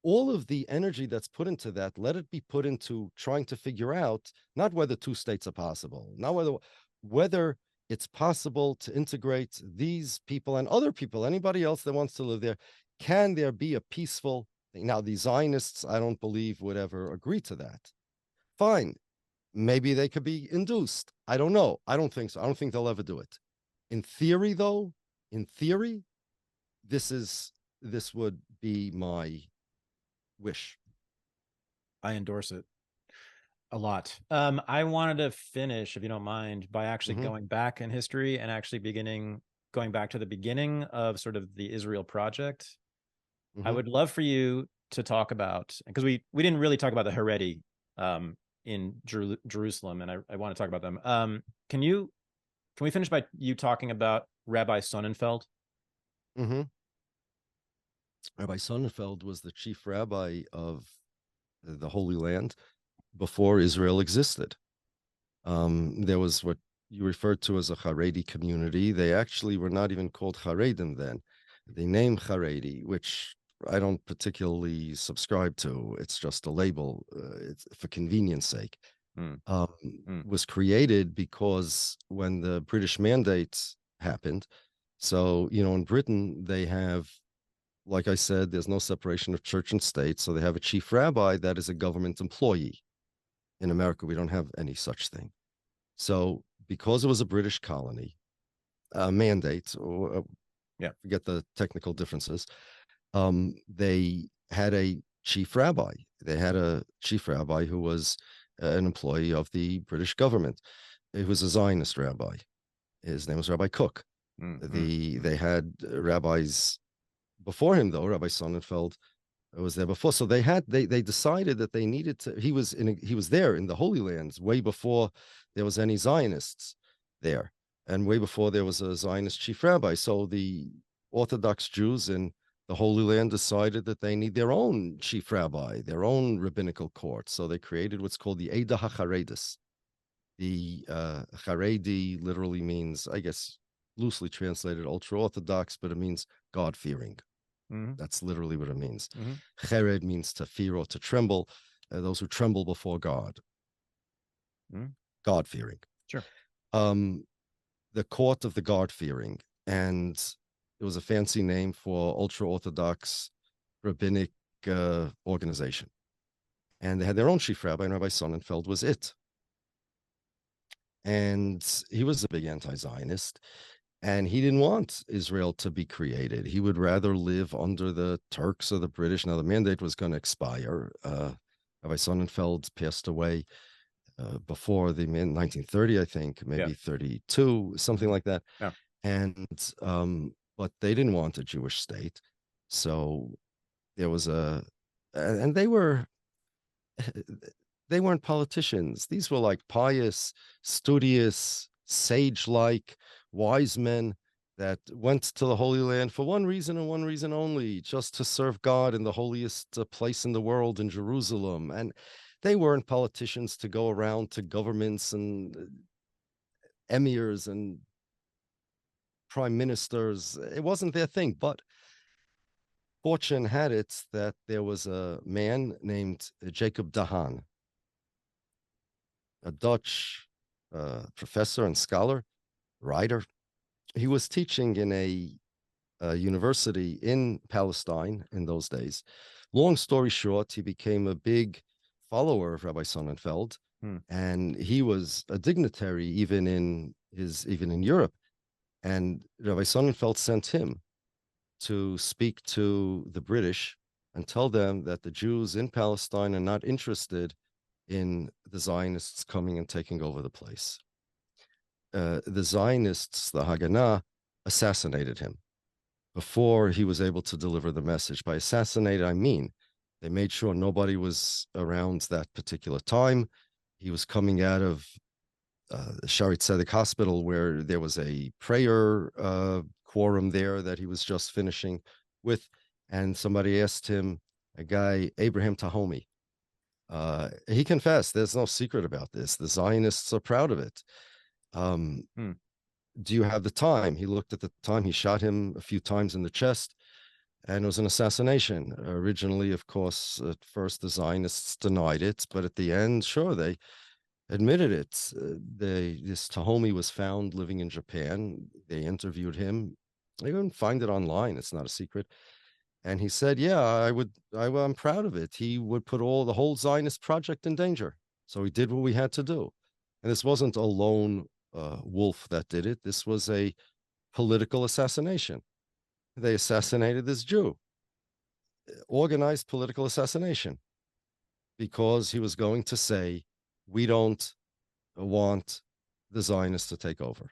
All of the energy that's put into that, let it be put into trying to figure out not whether two states are possible, not whether it's possible to integrate these people and other people, anybody else that wants to live there. Can there be a peaceful thing? Now, the Zionists, I don't believe, would ever agree to that. Fine. Maybe they could be induced. I don't know. I don't think so. I don't think they'll ever do it. In theory, though, this would be my wish. I endorse it a lot. I wanted to finish, if you don't mind, by actually going back in history and actually going back to the beginning of sort of the Israel project. I would love for you to talk about, because we didn't really talk about the Haredi in Jerusalem, and I want to talk about them. Can we finish by you talking about Rabbi Sonnenfeld? Rabbi Sonnenfeld was the chief rabbi of the Holy Land before Israel existed. There was what you referred to as a Haredi community. They actually were not even called Haredim then. The name Haredi, which I don't particularly subscribe to, it's just a label, it's for convenience sake, was created because when the British Mandate happened, so, you know, in Britain, they have, like I said, there's no separation of church and state, so they have a chief rabbi that is a government employee. In America, we don't have any such thing. So because it was a British colony, mandate, or forget the technical differences, they had a chief rabbi. They had a chief rabbi who was an employee of the British government. He was a Zionist rabbi. His name was Rabbi Cook. They had rabbis before him, though. Rabbi Sonnenfeld was there before, so they decided that they needed to. He was there in the Holy Lands way before there was any Zionists there, and way before there was a Zionist chief rabbi. So the Orthodox Jews in the Holy Land decided that they need their own chief rabbi, their own rabbinical court. So they created what's called the Eda HaCharedis. The Haredi literally means, I guess, loosely translated, ultra-Orthodox, but it means God-fearing. That's literally what it means. Chered means to fear or to tremble. Those who tremble before God. God-fearing. Sure. The court of the God-fearing. And it was a fancy name for ultra-Orthodox rabbinic organization. And they had their own chief rabbi, and Rabbi Sonnenfeld was it. And he was a big anti-Zionist. And he didn't want Israel to be created. He would rather live under the Turks or the British. Now, the mandate was going to expire. Rabbi Sonnenfeld passed away before the 1930, I think, maybe 32, something like that. Yeah. And but they didn't want a Jewish state. So there was and they weren't politicians. These were like pious, studious, sage-like, wise men that went to the Holy Land for one reason and one reason only, just to serve God in the holiest place in the world, in Jerusalem. And they weren't politicians to go around to governments and emirs and prime ministers. It wasn't their thing. But fortune had it that there was a man named Jacob de Haan, a Dutch professor and scholar, writer. He was teaching in a university in Palestine in those days. Long story short, he became a big follower of Rabbi Sonnenfeld, and he was a dignitary even in Europe. And Rabbi Sonnenfeld sent him to speak to the British and tell them that the Jews in Palestine are not interested in the Zionists coming and taking over the place. The Zionists, the Haganah, assassinated him before he was able to deliver the message. By assassinated, I mean they made sure nobody was around that particular time. He was coming out of Shaare Zedek Hospital, where there was a prayer quorum there that he was just finishing with, and somebody asked him, a guy, Abraham Tahomi. He confessed, there's no secret about this. The Zionists are proud of it. Do you have the time? He looked at the time. He shot him a few times in the chest, and it was an assassination. Originally, of course, at first the Zionists denied it, but at the end, sure, they admitted it. This Tahomi was found living in Japan. They interviewed him. You can find it online. It's not a secret. And he said, yeah, I'm proud of it. He would put the whole Zionist project in danger. So he did what we had to do. And this wasn't a lone wolf that did it. This was a political assassination. They assassinated this Jew. Organized political assassination. Because he was going to say, we don't want the Zionists to take over.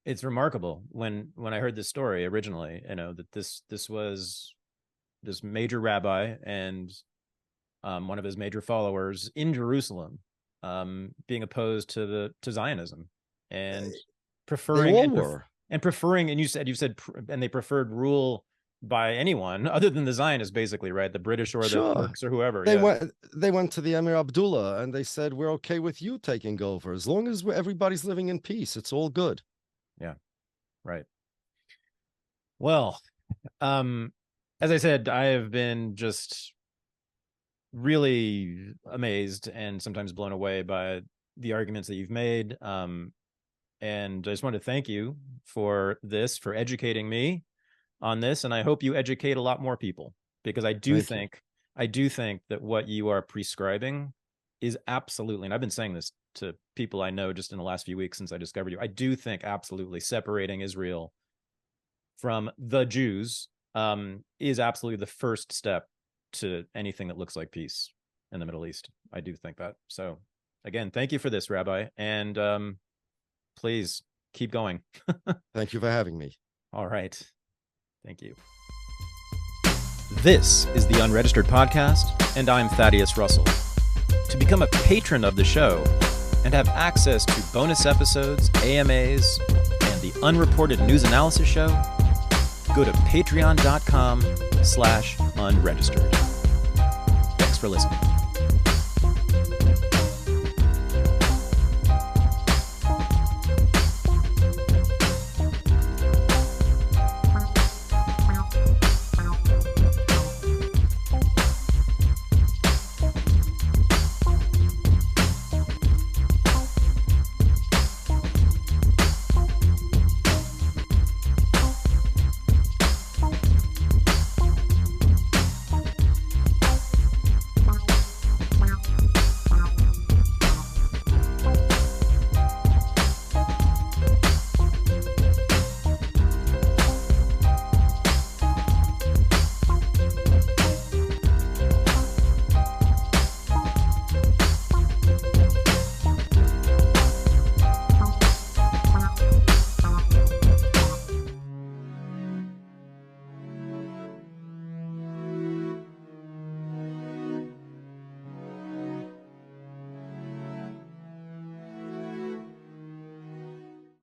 It's remarkable when I heard this story originally, that this was this major rabbi and one of his major followers in Jerusalem being opposed to Zionism and preferring and you said and they preferred rule by anyone other than the Zionists, basically, right? The British or the Turks or whoever. They went to the Emir Abdullah and they said, we're okay with you taking over as long as everybody's living in peace. It's all good. Yeah, right. Well, as I said, I have been just really amazed and sometimes blown away by the arguments that you've made. And I just want to thank you for educating me on this. And I hope you educate a lot more people, because I do think that what you are prescribing is absolutely, and I've been saying this to people I know just in the last few weeks since I discovered you, I do think absolutely separating Israel from the Jews is absolutely the first step to anything that looks like peace in the Middle East. I do think that. So again, thank you for this, Rabbi. And please keep going. Thank you for having me. All right. Thank you. This is the Unregistered Podcast, and I'm Thaddeus Russell. To become a patron of the show and have access to bonus episodes, AMAs, and the Unreported News Analysis Show, go to patreon.com/unregistered. Thanks for listening.